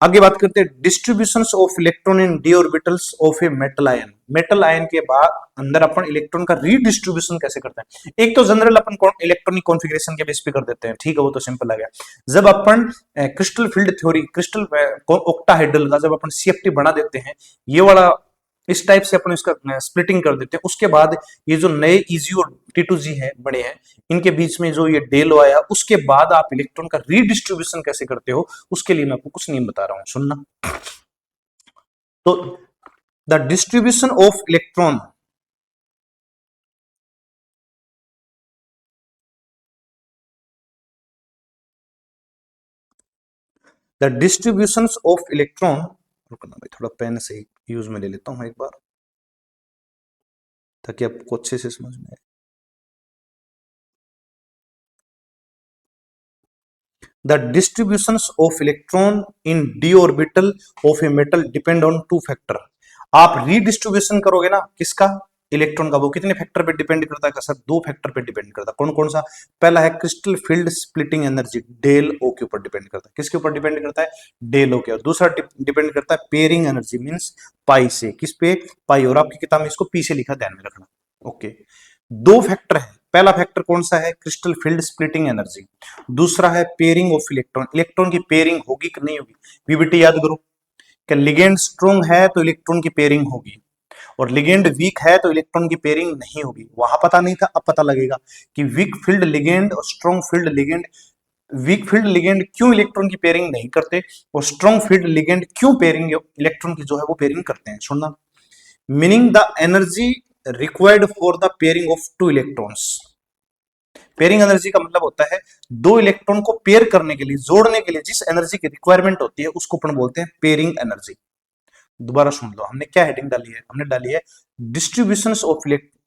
Speaker 1: आगे बात करते हैं distribution of electron in D orbitals of A metal ion. Metal ion के बाद अंदर अपन इलेक्ट्रॉन का रीडिस्ट्रीब्यूशन कैसे करते हैं, एक तो जनरल अपन इलेक्ट्रॉनिक कॉन्फ़िगरेशन के बेस पे कर देते हैं, ठीक है, वो तो सिंपल आ गया। जब अपन crystal field theory, crystal octahedral का जब अपन CFT बना देते हैं, ये वाला इस टाइप से अपन इसका स्प्लिटिंग कर देते हैं, उसके बाद ये जो नए Eg और T2G है बने हैं, इनके बीच में जो ये डेल आया, उसके बाद आप इलेक्ट्रॉन का रीडिस्ट्रीब्यूशन कैसे करते हो, उसके लिए मैं आपको कुछ नियम बता रहा हूं, सुनना। तो the distribution of electron the distribution of electron, रुकना भाई थोड़ा पेन से यूज में ले लेता हूं एक बार ताकि आपको अच्छे से समझ में आए। The distributions of electron in d orbital of a metal depend on two factor। आप रीडिस्ट्रीब्यूशन करोगे ना किसका, इलेक्ट्रॉन का, वो कितने फैक्टर पे डिपेंड करता है सर, दो फैक्टर पे डिपेंड करता है। कौन कौन सा, पहला है crystal field splitting energy, del O के ऊपर डिपेंड करता है। किसके ऊपर डिपेंड करता है, डेल ओ के। और दूसरा डिपेंड करता है पेयरिंग एनर्जी, मींस पाई से। किस पे, पाई। और आपकी किताब में इसको पी से लिखा, ध्यान में रखना। ओके, दो फैक्टर है, पहला फैक्टर कौन सा है, क्रिस्टल फील्ड स्प्लिटिंग एनर्जी। दूसरा है पेयरिंग ऑफ इलेक्ट्रॉन, इलेक्ट्रॉन की पेयरिंग होगी कि नहीं होगी। वीबीटी याद करो, कि लिगेंड स्ट्रॉन्ग है तो इलेक्ट्रॉन की पेयरिंग होगी, और लिगेंड वीक है तो इलेक्ट्रॉन की पेयरिंग नहीं होगी। वहां पता नहीं था, अब पता लगेगा कि वीक फील्ड लिगेंड और strong field ligand, weak field ligand क्यों इलेक्ट्रॉन की पेयरिंग नहीं करते, और स्ट्रॉन्ग फील्ड लिगेंड क्यों पेयरिंग इलेक्ट्रॉन की जो है वो पेयरिंग करते हैं। सुनना, meaning the energy required for the pairing of two electrons. Pairing energy का मतलब होता है दो इलेक्ट्रॉन को पेयर करने के लिए, जोड़ने के लिए जिस एनर्जी की रिक्वायरमेंट होती है उसको अपन बोलते हैं पेयरिंग एनर्जी। दोबारा सुन लो, हमने क्या हेडिंग डाली है, हमने डाली है distribution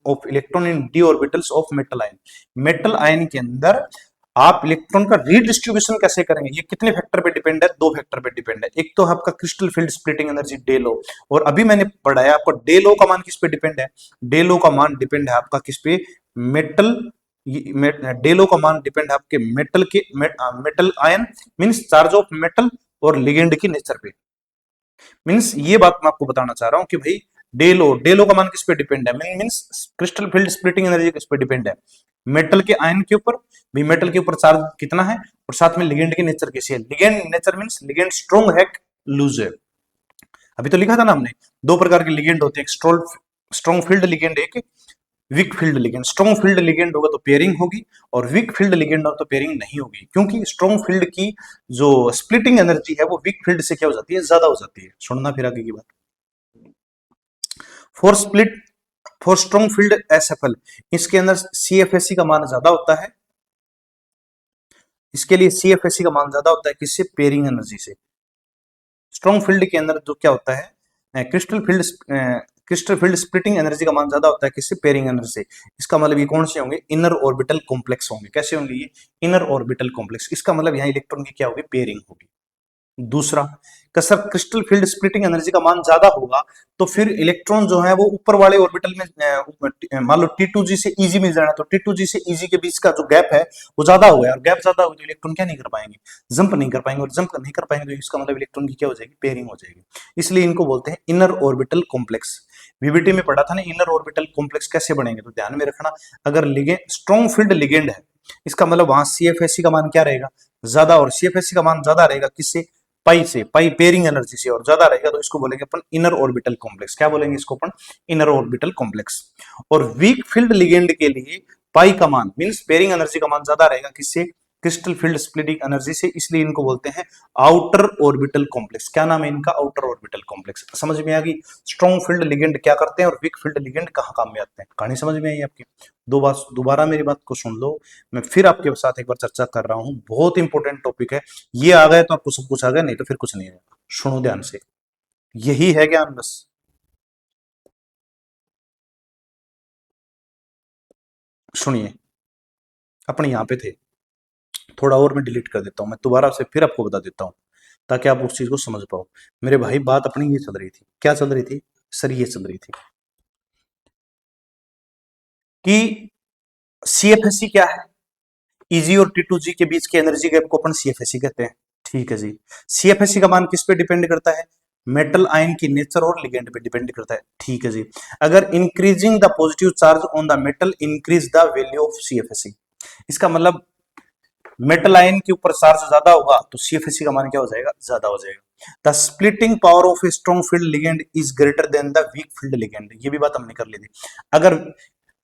Speaker 1: of electron in D orbitals of metal ion. Metal ion के अंदर आप इलेक्ट्रॉन का रीडिस्ट्रीब्यूशन कैसे करेंगे, ये कितने फैक्टर पे डिपेंड है, दो फैक्टर पे डिपेंड है। एक तो आपका क्रिस्टल फील्ड स्प्लिटिंग एनर्जी डेलो, और अभी मैंने पढ़ाया आपको डेलो का मान किस पे डिपेंड है, डेलो का मान डिपेंड है आपका किस पे, मेटल। डेलो का मान डिपेंड है आपके मेटल के, metal ion means charge of metal, और लिगेंड की नेचर पे। मींस ये बात मैं आपको बताना चाह रहा हूं कि भाई डेलो, डेलो का मान किस पे डिपेंड है, means crystal field splitting energy किस पे डिपेंड है, मेटल के आयन के ऊपर। भी मेटल के ऊपर चार्ज कितना है, और साथ में लिगेंड की नेचर कैसी है। Ligand nature means ligand strong है, लूज है। अभी तो लिखा था ना हमने, दो प्रकार के लिगेंड होते हैं, स्ट्रॉन्ग फील्ड लिगेंड, एक weak field ligand. Strong field ligand होगा तो पेयरिंग होगी, और वीक फील्ड लिगेंड हो तो पेयरिंग नहीं होगी, क्योंकि स्ट्रॉन्ग फील्ड की जो स्प्लिटिंग एनर्जी है वो वीक फील्ड से क्या हो जाती है, ज्यादा हो जाती है। सुनना फिर आगे की बात। For split, for strong field SFL, इसके अंदर सीएफएससी का मान ज्यादा होता है। इसके लिए सीएफएससी का मान ज्यादा होता है किससे, पेयरिंग एनर्जी से। स्ट्रॉन्ग फील्ड के अंदर जो क्या होता है, क्रिस्टल फील्ड स्प्लिटिंग एनर्जी का मान ज्यादा होता है किससे, पेयरिंग एनर्जी से। इसका मतलब ये कौन से होंगे, इनर ऑर्बिटल कॉम्प्लेक्स होंगे। कैसे होंगे ये, इनर ऑर्बिटल कॉम्प्लेक्स। इसका मतलब यहाँ इलेक्ट्रॉन की क्या होगी, पेयरिंग होगी। दूसरा, sir crystal field splitting energy का मान ज्यादा होगा तो फिर इलेक्ट्रॉन जो है वो ऊपर वाले ऑर्बिटल में, मान लो T2G से Eg मिल जाना, तो T2G से Eg के बीच का जो गैप है वो ज्यादा हो गया, और गैप ज्यादा हो तो इलेक्ट्रॉन क्या नहीं कर पाएंगे, जंप नहीं कर पाएंगे, और जंप नहीं कर पाएंगे तो इसका मतलब इलेक्ट्रॉन की क्या हो जाएगी, पेयरिंग हो जाएगी। इसलिए इनको बोलते हैं इनर ऑर्बिटल कॉम्प्लेक्स। वीबीटी में पढ़ा था ना इनर ऑर्बिटल कॉम्प्लेक्स कैसे बनेंगे, तो ध्यान में रखना, अगर लिगेंड स्ट्रॉन्ग फील्ड लिगेंड है, इसका मतलब वहां सीएफएससी का मान क्या रहेगा, ज्यादा, और सीएफएससी का मान ज्यादा रहेगा किससे, पाई से, पाई पेयरिंग एनर्जी से, और ज्यादा रहेगा तो इसको बोलेंगे अपन इनर ऑर्बिटल कॉम्प्लेक्स। क्या बोलेंगे इसको अपन, इनर ऑर्बिटल कॉम्प्लेक्स। और वीक फील्ड लिगेंड के लिए पाई का मान मींस पेयरिंग एनर्जी का मान ज्यादा रहेगा किससे, क्रिस्टल फील्ड स्प्लिटिंग एनर्जी से, इसलिए इनको बोलते हैं आउटर ऑर्बिटल कॉम्प्लेक्स। क्या नाम है इनका, आउटर ऑर्बिटल कॉम्प्लेक्स। समझ में आ गई, स्ट्रॉन्ग फील्ड लिगेंड क्या करते हैं और वीक फील्ड लिगेंड कहाँ काम में आते हैं। कहानी समझ में आई आपकी। दो बार दोबारा मेरी बात को सुन लो, मैं फिर आपके साथ एक बार चर्चा कर रहा हूं, बहुत इंपॉर्टेंट टॉपिक है। ये आ गए तो आपको सब कुछ आ गया, नहीं तो फिर कुछ नहीं आएगा। सुनो ध्यान से, यही है ज्ञान बस। सुनिए, अपने यहाँ पे थे, थोड़ा और मैं डिलीट कर देता हूँ, मैं दोबारा से फिर आपको बता देता हूँ ताकि आप उस चीज को समझ पाओ। मेरे भाई बात अपनी ये चल रही थी, क्या चल रही थी सर, ये चल रही थी कि सीएफएससी क्या है, ईजी और T2G के बीच के एनर्जी गैप को अपन सीएफएससी कहते हैं। ठीक है जी, सीएफएससी का मान किस पे डिपेंड करता है, मेटल आयन की नेचर और लिगेंड पे डिपेंड करता है। ठीक है जी, अगर increasing the positive charge on the metal increase the value of CFSC, इसका मतलब मेटल आयन के ऊपर चार्ज ज्यादा होगा तो सीएफएससी का मान क्या हो जाएगा, ज्यादा हो जाएगा। The splitting power of a strong field ligand is greater then the weak field ligand, ये भी बात हमने कर ली थी। अगर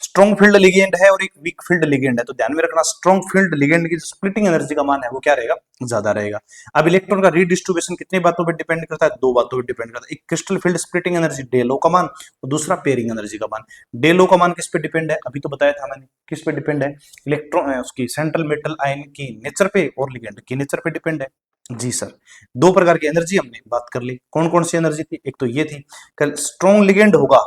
Speaker 1: स्ट्रॉन्ग फील्ड लिगेंड है और एक वीक फील्ड लिगेंड है तो ध्यान में रखना स्ट्रॉन्ग फील्ड लिगेंड की स्प्लिटिंग एनर्जी का मान है वो क्या रहेगा, ज्यादा रहेगा। अब इलेक्ट्रॉन का रीडिस्ट्रीब्यूशन कितनी बातों पर डिपेंड करता है, दो बातों पर डिपेंड करता है। एक क्रिस्टल फील्ड स्प्लिटिंग एनर्जी डेलो का मान, और दूसरा पेयरिंग एनर्जी का मान। डेलो का मान किस पे डिपेंड है, अभी तो बताया था मैंने, किस पे डिपेंड है, इलेक्ट्रॉन उसकी सेंट्रल मेटल आयन की नेचर पे और लिगेंड की नेचर पे डिपेंड है। जी सर, दो प्रकार की एनर्जी हमने बात कर ली। कौन कौन सी एनर्जी थी? एक तो ये थी, कल स्ट्रॉन्ग लिगेंड होगा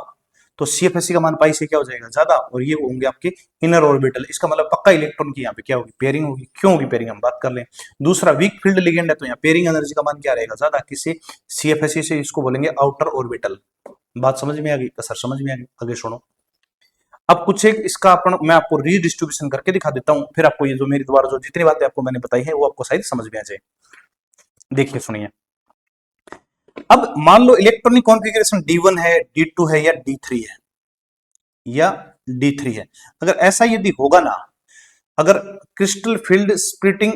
Speaker 1: तो सीएफएससी का मान पाई से क्या हो जाएगा, ज्यादा, और ये होंगे आपके इनर ऑर्बिटल। इसका मतलब पक्का इलेक्ट्रॉन की यहाँ पे क्या होगी, पेयरिंग होगी। क्यों होगी पेयरिंग, हम बात कर लें। दूसरा, वीक फील्ड लिगेंड है तो यहाँ पेयरिंग एनर्जी का मान क्या रहेगा, ज्यादा। किससे? सीएफएससी से। इसको बोलेंगे आउटर ऑर्बिटल। बात समझ में आ गई? तो सर समझ में आ गई। आगे सुनो। अब कुछ एक इसका मैं आपको रीडिस्ट्रीब्यूशन करके दिखा देता हूं, फिर आपको ये जो मेरी द्वारा जो जितनी बातें आपको मैंने बताई है वो आपको शायद समझ में आ जाए। देखिए सुनिए। अब मान लो इलेक्ट्रॉनिक कॉन्फ़िगरेशन D1 है, D2 है या D3 है या D3 है। अगर ऐसा यदि होगा ना, अगर crystal field splitting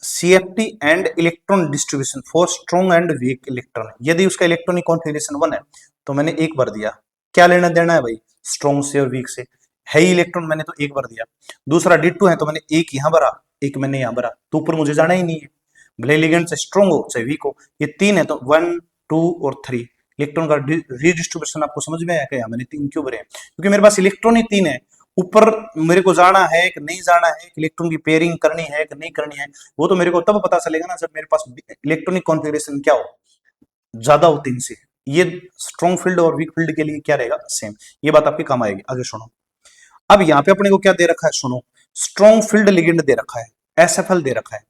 Speaker 1: CFT and electron distribution for strong and weak electron, यदि उसका इलेक्ट्रॉनिक कॉन्फ़िगरेशन 1 है तो मैंने एक बार दिया, क्या लेना देना है भाई, स्ट्रॉन्ग से और वीक से। है ही इलेक्ट्रॉन, मैंने तो एक बार दिया। दूसरा D2 है तो मैंने एक यहां भरा, एक मैंने यहां भरा, तो ऊपर मुझे जाना ही नहीं है, भले लिगेंड से स्ट्रॉन्ग हो चाहे वीक हो। ये तीन है तो 1 2 और 3 इलेक्ट्रॉन का रीडिस्ट्रीब्यूशन आपको समझ में आया क्या? मैंने तीन क्यों भरे? क्योंकि मेरे पास इलेक्ट्रॉन ही तीन है। ऊपर मेरे को जाना है कि नहीं जाना है, इलेक्ट्रॉन की पेयरिंग करनी है कि नहीं करनी है, वो तो मेरे को तब पता चलेगा ना जब मेरे पास इलेक्ट्रॉनिक कॉन्फ़िगरेशन क्या हो, ज्यादा हो तीन से। ये स्ट्रॉन्ग फील्ड और वीक फील्ड के लिए क्या रहेगा, सेम। ये बात आपके काम आएगी। आगे सुनो। अब यहाँ पे अपने को क्या दे रखा है, सुनो। स्ट्रॉन्ग फील्ड लिगेंड दे रखा है, एसएफएल दे रखा है।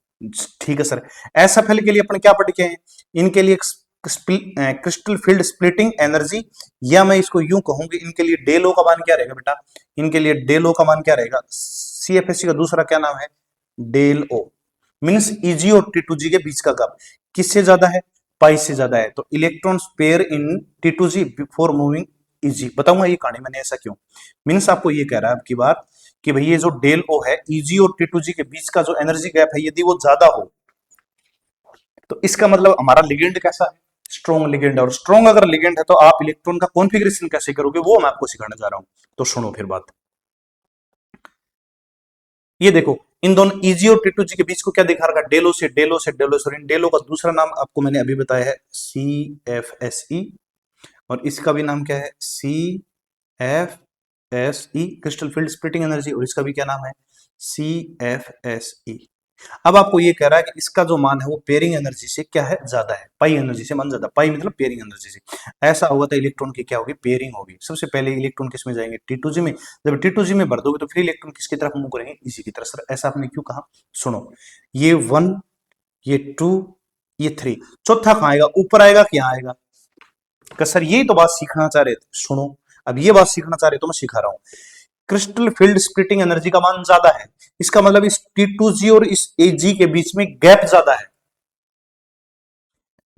Speaker 1: ठीक है सर। एसएफएल के लिए अपने क्या पढ़ के हैं, इनके लिए क्रिस्टल फील्ड स्प्लिटिंग एनर्जी, या मैं इसको यूं कहूंगी, इनके लिए डेलो का मान क्या रहेगा बेटा, इनके लिए डेलो का मान क्या रहेगा, सीएफएससी का दूसरा क्या नाम है, डेल ओ। मीन्स ईजी और T2G के बीच का गैप किससे ज्यादा है, पाई से ज्यादा है। तो इलेक्ट्रॉन पेयर इन T2G बिफोर मूविंग इजी। बताऊंगा ये कहानी मैंने ऐसा क्यों। मीन्स आपको ये कह रहा है आपकी बात कि भाई ये जो डेल ओ है, ईजी और T2G के बीच का जो एनर्जी गैप है, यदि वो ज्यादा हो तो इसका मतलब हमारा लिगेंड कैसा है, स्ट्रॉन्ग लिगेंड। और स्ट्रॉन्ग अगर लिगेंड है तो आप इलेक्ट्रॉन का कॉन्फ़िगरेशन कैसे करोगे वो मैं आपको सिखाने जा रहा हूं। तो सुनो फिर बात। ये देखो, इन दोनों ईजी और T2G के बीच को क्या दिखा रखा है, डेलो से डेलो से डेलो से। इन डेलो का दूसरा नाम आपको मैंने अभी बताया है CFSE, और इसका भी नाम क्या है, CFSE crystal field splitting energy, और इसका भी क्या नाम है, CFSE। अब आपको ये कह रहा है कि इसका जो मान है वो पेयरिंग एनर्जी से क्या है, ज्यादा है, पाई एनर्जी से मान ज्यादा, पाई मतलब पेयरिंग एनर्जी से। ऐसा होगा तो इलेक्ट्रॉन की क्या होगी, पेयरिंग होगी। सबसे पहले इलेक्ट्रॉन किस में जाएंगे, T2G में। जब T2G में भर दोगे तो फिर इलेक्ट्रॉन किसकी तरफ मूव करेंगे, इसी की तरफ। सर ऐसा आपने क्यों कहा, सुनो। ये 1, ये 2, ये 3, चौथा कहाँ आएगा, ऊपर आएगा कि यहाँ आएगा। सर यही तो बात सीखना चाह रहे थे, सुनो। अब ये बात सीखना चाह रहे तो मैं सिखा रहा हूं। क्रिस्टल फील्ड स्प्लिटिंग एनर्जी का मान ज्यादा है, इसका मतलब इस T2G और इस AG के बीच में गैप ज्यादा है,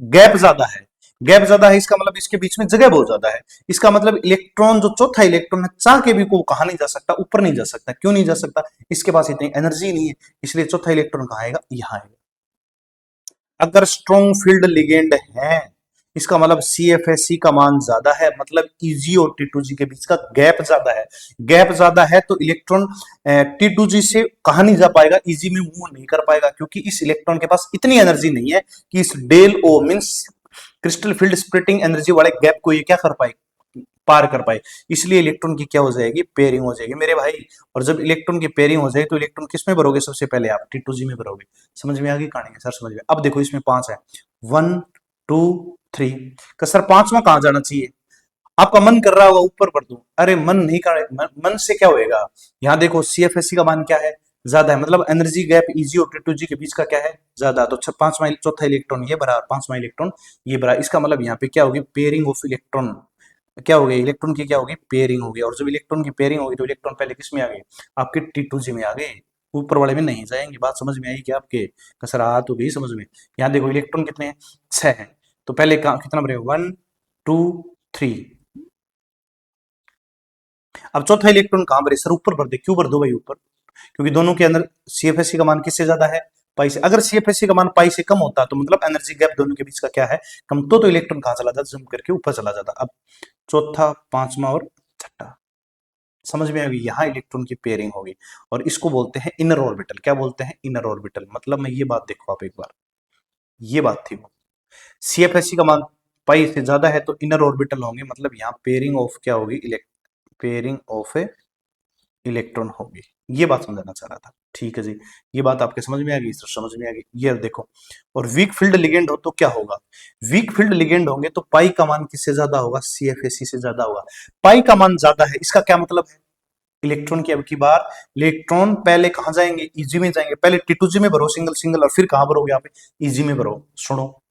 Speaker 1: गैप ज्यादा है। गैप ज्यादा है इसका मतलब इसके बीच में जगह बहुत ज्यादा है। इसका मतलब इलेक्ट्रॉन, जो चौथा इलेक्ट्रॉन है, चाह के भी को कहा नहीं जा सकता, ऊपर नहीं जा सकता। क्यों नहीं जा सकता, इसके पास इतनी एनर्जी नहीं है, इसलिए चौथा इलेक्ट्रॉन कहाँ आएगा, यहां आएगा। अगर स्ट्रॉन्ग फील्ड लिगेंड है, इसका मतलब CFSE का मान ज्यादा है, मतलब EG और T2G के बीच का गैप ज्यादा है। गैप ज्यादा है तो इलेक्ट्रॉन T2G से कहा नहीं जा पाएगा, EG में मूव नहीं कर पाएगा, क्योंकि इस इलेक्ट्रॉन के पास इतनी एनर्जी नहीं है कि इस del O means crystal field splitting energy वाले गैप को ये क्या कर पाए, पार कर पाए। इसलिए इलेक्ट्रॉन की क्या हो जाएगी, पेयरिंग हो जाएगी मेरे भाई। और जब इलेक्ट्रॉन की पेयरिंग हो जाएगी तो इलेक्ट्रॉन किस में भरोगे, सबसे पहले आप T2G में भरोगे। समझ में आ गई कहानी है? सर समझ में। अब देखो इसमें 5 है, 1 2 3 का। सर पांचवा कहां जाना चाहिए, आपका मन कर रहा होगा ऊपर भर दूं। अरे मन नहीं कर, मन से क्या होएगा। यहां देखो CFSE का मान क्या है, ज्यादा है, मतलब एनर्जी गैप EG और T2G के बीच का क्या है, ज्यादा। तो पांचवा चौथा इलेक्ट्रॉन ये भरा, पांचवा इलेक्ट्रॉन ये भरा। इसका मतलब यहाँ पे क्या होगी, पेयरिंग ऑफ इलेक्ट्रॉन। क्या हो गया, इलेक्ट्रॉन की क्या होगी, पेयरिंग होगी। और जब इलेक्ट्रॉन की पेयरिंग होगी तो इलेक्ट्रॉन पहले किस में आ गए, आपके T2G में आ गए, ऊपर वाले में नहीं जाएंगे। बात समझ में आई क्या आपके, कसर आ तो गई समझ में। यहाँ देखो इलेक्ट्रॉन कितने हैं, 6 हैं। तो पहले कितना भरे, 1 2 3। अब चौथा इलेक्ट्रॉन कहां भरे, सर ऊपर भर दे। क्यों भर दो भाई ऊपर, क्योंकि दोनों के अंदर CFSE का मान किससे ज्यादा है, पाई से। अगर CFSE का मान पाई से कम होता तो मतलब एनर्जी गैप दोनों के बीच का क्या है, कम, तो इलेक्ट्रॉन कहां चला जाता, जंप करके ऊपर चला जाता। अब चौथा, पांचवा और छठा, समझ में आ गई। यहाँ इलेक्ट्रॉन की पेयरिंग होगी और इसको बोलते हैं इनर ऑर्बिटल। क्या बोलते हैं, इनर ऑर्बिटल। मतलब मैं ये बात देखो आप एक बार, ये बात थी वो। CFSE का मान पाई से ज्यादा है तो इनर ऑर्बिटल होंगे, मतलब यहाँ पेयरिंग ऑफ क्या होगी, पेयरिंग ऑफ ए इलेक्ट्रॉन होगी। ये बात समझाना चाह रहा था। ठीक है जी, ये बात आपके समझ में आ गई सर, समझ में आ गई। ये देखो, और वीक फील्ड लिगेंड हो तो क्या होगा, वीक फील्ड लिगेंड होंगे तो पाई का मान किससे ज्यादा होगा, सीएफएसी से ज्यादा होगा। पाई का मान ज्यादा है, इसका क्या मतलब है, इलेक्ट्रॉन की अब की बार, इलेक्ट्रॉन पहले कहां जाएंगे, ईजी में जाएंगे। पहले टी2जी में भरो सिंगल सिंगल, और फिर कहां भरोगे आप, ईजी में भरो। सुनो,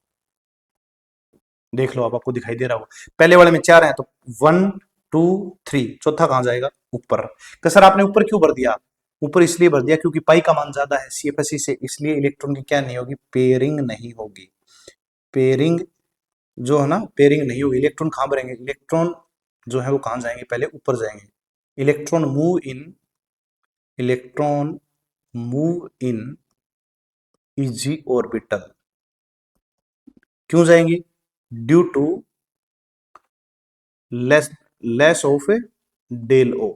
Speaker 1: देख लो आप, आपको दिखाई दे रहा होगा, पहले वाले में 4 है तो 1 2 3, चौथा कहां जाएगा, ऊपर। तो सर आपने ऊपर क्यों भर दिया, ऊपर इसलिए भर दिया क्योंकि पाई का मान ज्यादा है सीएफएससी से, इसलिए इलेक्ट्रॉन की क्या नहीं होगी, पेयरिंग नहीं होगी। पेयरिंग जो है ना, पेयरिंग नहीं होगी। इलेक्ट्रॉन कहां भरेंगे, इलेक्ट्रॉन जो है वो कहां जाएंगे, पहले ऊपर जाएंगे। Electron move in, electron move in E G orbital, क्यों जाएंगे, due to less less of del O,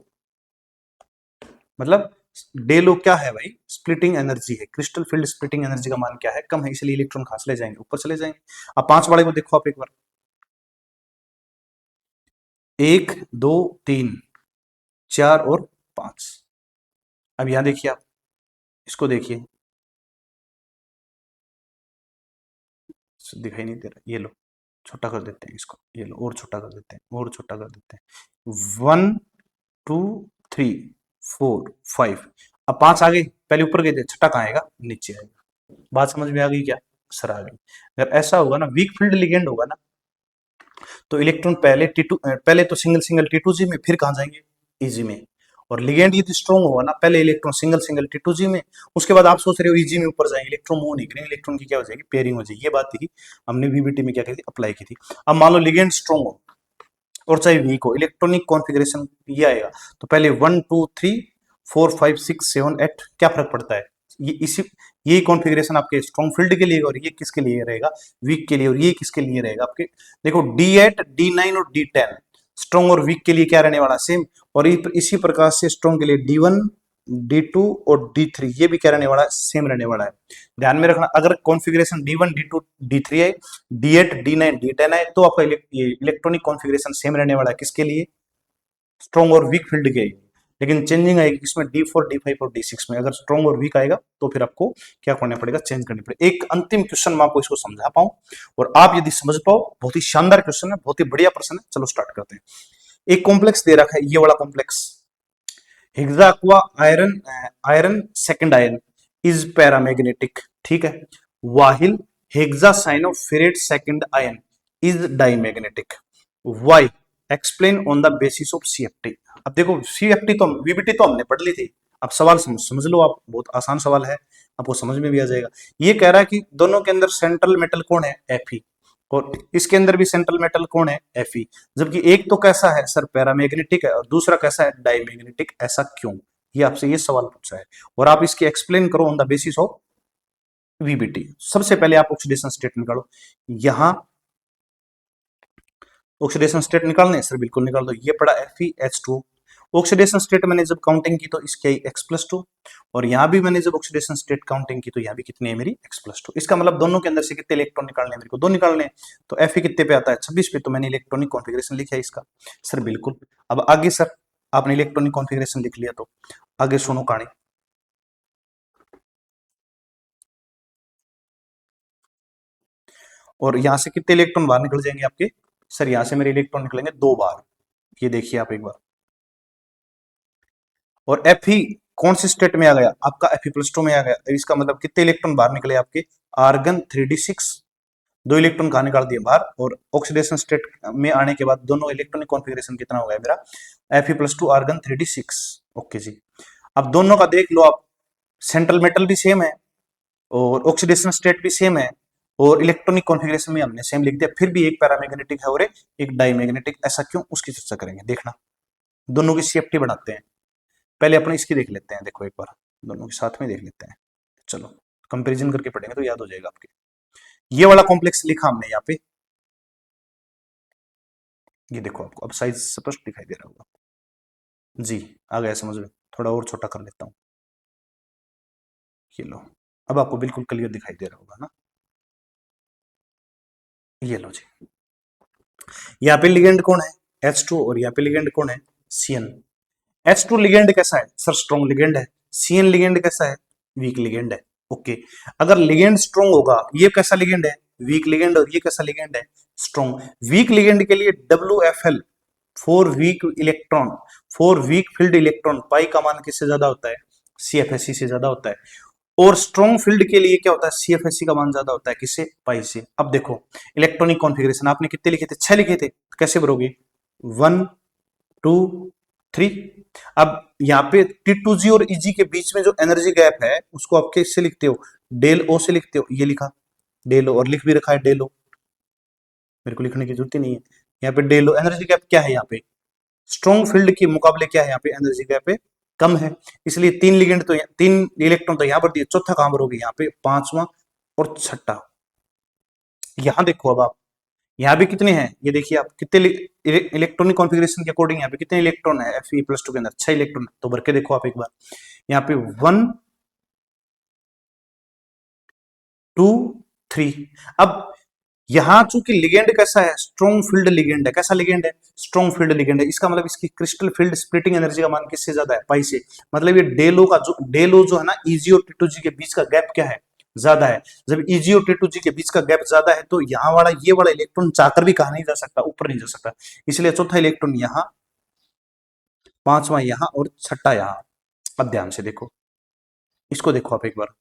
Speaker 1: मतलब डेल ओ क्या है भाई, स्प्लिटिंग एनर्जी है, क्रिस्टल फील्ड स्प्लिटिंग एनर्जी का मान क्या है, कम है, इसलिए इलेक्ट्रॉन कहां चले जाएंगे, ऊपर चले जाएंगे। अब 5 वाले को देखो आप एक बार, 1 2 3 4 और 5। अब यहां देखिए आप, इसको देखिए, दिखाई नहीं दे रहा, ये लो, छोटा कर देते हैं इसको, ये लो और छोटा कर देते हैं, और छोटा कर देते हैं, 1 2 3 4 5। अब 5 आ गए, पहले ऊपर गए थे, छठा कहाँ आएगा, नीचे आएगा। बात समझ में आ गई क्या, सर आ गई। अगर ऐसा होगा ना, वीक फील्ड लिगेंड होगा ना, तो इलेक्ट्रॉन पहले टी2, पहले तो सिंगल सिंगल टी2जी में, फिर कहाँ जाएंगे, ईजी में। और लिगेंड यदि स्ट्रॉन्ग होगा ना, पहले इलेक्ट्रॉन सिंगल सिंगल टी2जी में, उसके बाद आप सोच रहे हो ईजी में ऊपर जाएंगे, इलेक्ट्रॉन मूव नहीं करेंगे, इलेक्ट्रॉन की क्या हो जाएगी, पेयरिंग हो जाएगी। ये बात थी, हमने वीबीटी में क्या की थी, अप्लाई की थी। अब मान लो लिगेंड स्ट्रॉन्ग हो और चाहे वीक हो, इलेक्ट्रॉनिक कॉन्फ़िगरेशन ये आएगा। तो पहले 1 2 3 4 5 6 7 8, क्या फर्क पड़ता है, ये इसी, यही कॉन्फ़िगरेशन आपके स्ट्रॉन्ग फील्ड के लिए, और ये किसके लिए रहेगा, वीक के लिए, और ये किसके लिए रहेगा आपके, देखो D8 D9 और D10 स्ट्रॉन्ग और वीक के लिए क्या रहने वाला, सेम। और इसी प्रकार से स्ट्रॉन्ग के लिए D1 D2 और D3 ये भी क्या रहने वाला है, सेम रहने वाला है। ध्यान में रखना, अगर कॉन्फ़िगरेशन D1 D2 D3 है, D8 D9 D10 है, तो आपका इलेक्ट्रॉनिक कॉन्फ़िगरेशन सेम रहने वाला है, किसके लिए, स्ट्रॉन्ग और वीक फील्ड के। लेकिन चेंजिंग आएगी इसमें D4 D5 और D6 में, अगर स्ट्रॉन्ग और वीक आएगा तो फिर आपको क्या करना पड़ेगा, चेंज करनी पड़ेगी। एक अंतिम क्वेश्चन मैं आपको इसको समझा पाऊं, और आप यदि समझ पाओ, बहुत ही शानदार क्वेश्चन है, बहुत ही बढ़िया प्रश्न है। चलो स्टार्ट करते हैं। एक कॉम्प्लेक्स दे रखा है, ये वाला complex, hexa iron, iron second iron is paramagnetic, ठीक है, while hexa cyano ferrate second ion is diamagnetic, why, explain on the basis of CFT. अब देखो सीएफटी तो वीबीटी तो हमने पढ़ ली थी, अब सवाल समझ लो आप, बहुत आसान सवाल है, आपको समझ में भी आ जाएगा। ये कह रहा है कि दोनों के अंदर सेंट्रल मेटल कौन है, एफई, और इसके अंदर भी सेंट्रल मेटल कौन है, एफई। जबकि एक तो कैसा है सर, पैरामैग्नेटिक है, और दूसरा कैसा है, डाईमैग्नेटिक, ऐसा क्यों, ये आपसे ये सवाल पूछा है, और आप इसकी एक्सप्लेन करो on the basis of VBT. सबसे पहले आप ऑक्सीडेशन स्टेट निकालो, यहां ऑक्सीडेशन स्टेट निकालने सर, बिल्कुल निकाल दो, ये पड़ा FeH2। ऑक्सीडेशन स्टेट मैंने जब काउंटिंग की तो इसकी आई X+2, और यहां भी मैंने जब ऑक्सीडेशन स्टेट काउंटिंग की तो यहां भी कितनी है मेरी, X+2। इसका मतलब दोनों के अंदर से कितने इलेक्ट्रॉन निकालने हैं, मेरे को 2 निकालने हैं। तो Fe कितने पे आता है, 26 पे, तो मैंने इलेक्ट्रॉनिक कॉन्फ़िगरेशन लिखा है इसका, सर बिल्कुल। अब आगे सर, आपने इलेक्ट्रॉनिक कॉन्फ़िगरेशन लिख लिया, तो आगे सुनो कहानी। और यहां से कितने इलेक्ट्रॉन बाहर निकल जाएंगे आपके, सर यहां से मेरे इलेक्ट्रॉन निकलेंगे 2 बार, ये देखिए आप एक बार। और Fe कौन से स्टेट में आ गया, आपका Fe+2 में आ गया, इसका मतलब कितने इलेक्ट्रॉन बाहर निकले आपके, आर्गन 3d6, 2 इलेक्ट्रॉन कहाँ निकाल दिए बाहर। और ऑक्सीडेशन स्टेट में आने के बाद दोनों इलेक्ट्रॉनिक कॉन्फ़िगरेशन कितना हो गया मेरा, Fe+2 आर्गन 3d6। ओके जी, अब दोनों का देख लो आप, सेंट्रल मेटल भी सेम है, और ऑक्सीडेशन स्टेट भी सेम है, और इलेक्ट्रॉनिक कॉन्फ़िगरेशन में हमने सेम लिख दिया, फिर भी एक पैरामैग्नेटिक है और एक डाईमैग्नेटिक, ऐसा क्यों, उसकी चर्चा करेंगे, देखना। दोनों की सेफ्टी बढ़ाते हैं, पहले अपने इसकी देख लेते हैं, देखो एक बार दोनों के साथ में देख लेते हैं, चलो कंपैरिजन करके पढ़ेंगे तो याद हो जाएगा आपके। ये वाला कॉम्प्लेक्स लिखा हमने यहाँ पे, ये देखो आपको अब साइज स्पष्ट दिखाई दे रहा होगा जी, आ गया समझ में, थोड़ा और छोटा कर लेता हूँ, ये लो, अब आपको बिल्कुल क्लियर दिखाई दे रहा होगा ना, ये लो जी। यहाँ पे लिगेंड कौन है, H2, और यहाँ पे लिगेंड कौन है, CN। H2 लिगेंड कैसा है सर? स्ट्रॉन्ग लिगेंड है। Cn लिगेंड कैसा है? वीक लिगेंड है। ओके, अगर लिगेंड स्ट्रॉन्ग होगा, ये कैसा लिगेंड है? वीक लिगेंड, और ये कैसा लिगेंड है? स्ट्रॉन्ग। वीक लिगेंड के लिए WFL, for weak electron, for weak field electron, pi का मान किससे ज्यादा होता है? CFSE से ज्यादा होता है। और स्ट्रॉन्ग फील्ड के लिए क्या होता है? CFSE का मान ज्यादा होता है किससे? पाई से। अब देखो इलेक्ट्रॉनिक कॉन्फ़िगरेशन आपने कितने लिखे थे? 6 लिखे थे। कैसे भरोगे? 1 2 3। अब यहाँ पे T2G और EG के बीच में जो एनर्जी गैप है उसको आप किससे लिखते हो? डेल O से लिखते हो। ये लिखा डेल O, और लिख भी रखा है डेल O, मेरे को लिखने की जरूरत ही नहीं है। यहाँ पे डेल O एनर्जी गैप क्या है? यहाँ पे स्ट्रॉन्ग फील्ड के मुकाबले क्या है? यहाँ पे एनर्जी गैप है कम है, इसलिए 3 लिगेंड तो 3 इलेक्ट्रॉन तो यहाँ पर दिए, चौथा कहां पर होगी? यहाँ पे पांचवा और छठा। यहाँ देखो अब आप, यहाँ भी कितने हैं ये देखिए आप, कितने इलेक्ट्रॉनिक कॉन्फ़िगरेशन के अकॉर्डिंग यहाँ पे कितने इलेक्ट्रॉन है Fe+2 के अंदर? 6 इलेक्ट्रॉन। तो भर के देखो आप एक बार, यहाँ पे 1 2 3। अब यहां चूंकि लिगेंड कैसा है? स्ट्रॉन्ग फील्ड लिगेंड है। कैसा लिगेंड है? स्ट्रॉन्ग फील्ड लिगेंड है। इसका मतलब इसकी क्रिस्टल फील्ड स्प्लिटिंग एनर्जी का मान किससे ज्यादा है? पाई से। मतलब ये डेलो जो है ना, EG और T2G के बीच का गैप क्या है? ज्यादा है। जब EG और T2G के बीच का गैप ज्यादा है तो यहाँ वाला ये वाला इलेक्ट्रॉन चाहकर भी कहा नहीं जा सकता, ऊपर नहीं जा सकता, इसलिए चौथा इलेक्ट्रॉन यहाँ, पांचवा यहाँ और छठा यहाँ। अब ध्यान से देखो, इसको देखो आप एक बार,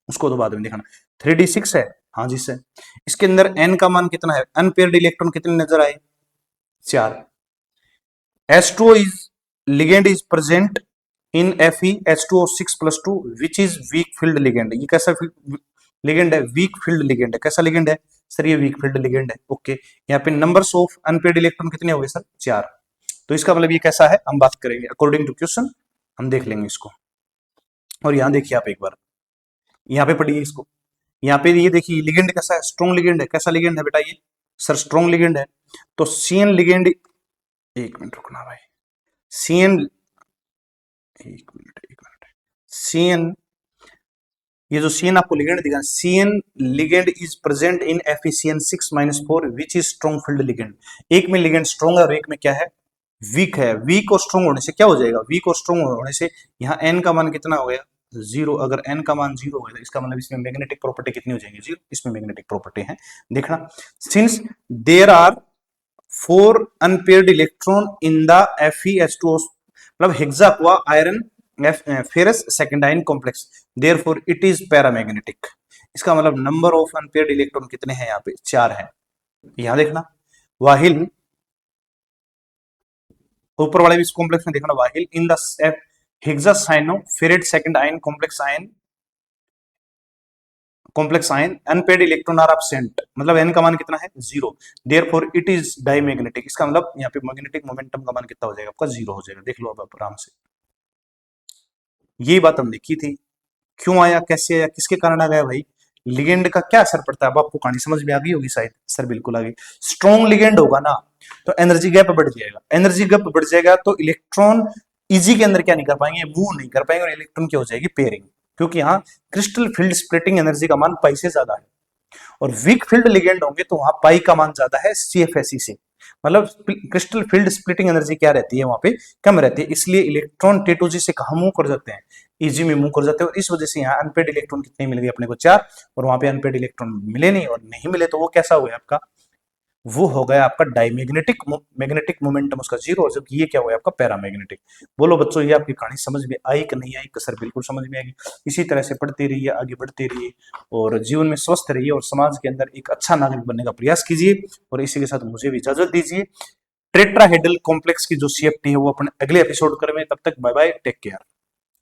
Speaker 1: उसको तो बाद में देखना। 3D6 है, हाँ जी सर। इसके अंदर n का मान कितना है? अनपेयर्ड इलेक्ट्रॉन कितने नजर आए? 4। H2O is ligand is present in FeH2O6+2 which is weak filled ligand। ये कैसा लिगेंड है? वीक फील्ड लिगेंड है। कैसा लिगेंड है सर? ये वीक फील्ड लिगेंड है। ओके, यहाँ पे नंबर्स ऑफ अनपेयर्ड इलेक्ट्रॉन कितने हो गए सर? 4। तो इसका मतलब ये कैसा है हम बात करेंगे अकॉर्डिंग टू क्वेश्चन, हम देख लेंगे इसको। और यहाँ देखिए आप एक बार, यहाँ पे पढ़िए इसको, यहाँ पे ये देखिए लिगेंड कैसा है? स्ट्रॉन्ग लिगेंड है। कैसा लिगेंड है बेटा ये? सर स्ट्रॉन्ग लिगेंड है। तो Cn लिगेंड, एक मिनट रुकना भाई, Cn, एक मिनट, Cn, ये जो Cn आपको लिगेंड दिखा, Cn ligand is present in FeCN6-4 which is strong field ligand. एक में लिगेंड स्ट्रॉन्ग है और एक में क्या है? वीक है। वीक और स्ट्रॉन्ग होने से क्या हो जाएगा? वीक और स्ट्रॉन्ग होने से यहाँ n का मान कितना हो गया? 0। अगर n का मान 0 हो तो इसका मतलब इसमें मैग्नेटिक प्रॉपर्टी कितनी हो जाएगी? 0। इसमें मैग्नेटिक प्रॉपर्टी है, देखना। Since there are 4 unpaired electron in the FeH2O, मतलब हेक्सा हुआ iron ferrous second ion complex, therefore it is paramagnetic. इसका मतलब नंबर ऑफ अनपेयर्ड इलेक्ट्रॉन कितने हैं? यहाँ पे 4 हैं। यहां देखना, वाहिल ऊपर वाले भी इस कॉम्प्लेक्स में देखना, while in the hexacyanoferrate second ion complex ion unpaired electron are absent, मतलब n का मान कितना है? 0। Therefore it is diamagnetic. इसका मतलब यहाँ पे मैग्नेटिक मोमेंटम का मान कितना हो जाएगा? आपका 0 हो जाएगा। देख लो अब आराम से, यही बात हमने की थी। क्यों आया, कैसे आया, किसके कारण आ गया भाई? लिगेंड का क्या असर पड़ता है? अब आपको कहानी समझ में आ गई होगी शायद। सर बिल्कुल आ गई। स्ट्रॉन्ग लिगेंड होगा ना तो एनर्जी गैप बढ़ जाएगा, एनर्जी गैप बढ़ जाएगा तो इलेक्ट्रॉन इजी के अंदर क्या नहीं कर पाएंगे? मूव नहीं कर पाएंगे, और इलेक्ट्रॉन क्या हो जाएगी? पेयरिंग, क्योंकि यहाँ क्रिस्टल फील्ड स्प्लिटिंग एनर्जी का मान पाई से ज्यादा है। और वीक फील्ड लिगेंड होंगे तो वहां पाई का मान ज्यादा है CFSE से, मतलब क्रिस्टल फील्ड स्प्लिटिंग एनर्जी क्या रहती है? वहां पे कम रहती है, इसलिए इलेक्ट्रॉन T2G से कहा मूव कर जाते हैं? EG में मूव कर जाते हैं। और इस वजह से यहाँ अनपेड इलेक्ट्रॉन कितने मिल गए अपने को? 4। और वहां पे अनपेड इलेक्ट्रॉन मिले नहीं, और नहीं मिले तो वो कैसा हो गया आपका? वो हो गया आपका डायमैग्नेटिक, मैग्नेटिक मोमेंटम उसका 0, और जब ये क्या हुआ आपका? पैरामैग्नेटिक। बोलो बच्चों, ये आपकी कहानी समझ में आई कि नहीं आई? सर बिल्कुल समझ में आएगी। इसी तरह से पढ़ते रहिए, आगे बढ़ते रहिए, और जीवन में स्वस्थ रहिए, और समाज के अंदर एक अच्छा नागरिक बनने का प्रयास कीजिए। और इसी के साथ मुझे भी इजाजत दीजिए। टेट्राहेड्रल कॉम्प्लेक्स की जो CFT है वो अपने अगले एपिसोड करेंगे। तब तक बाय बाय, टेक केयर।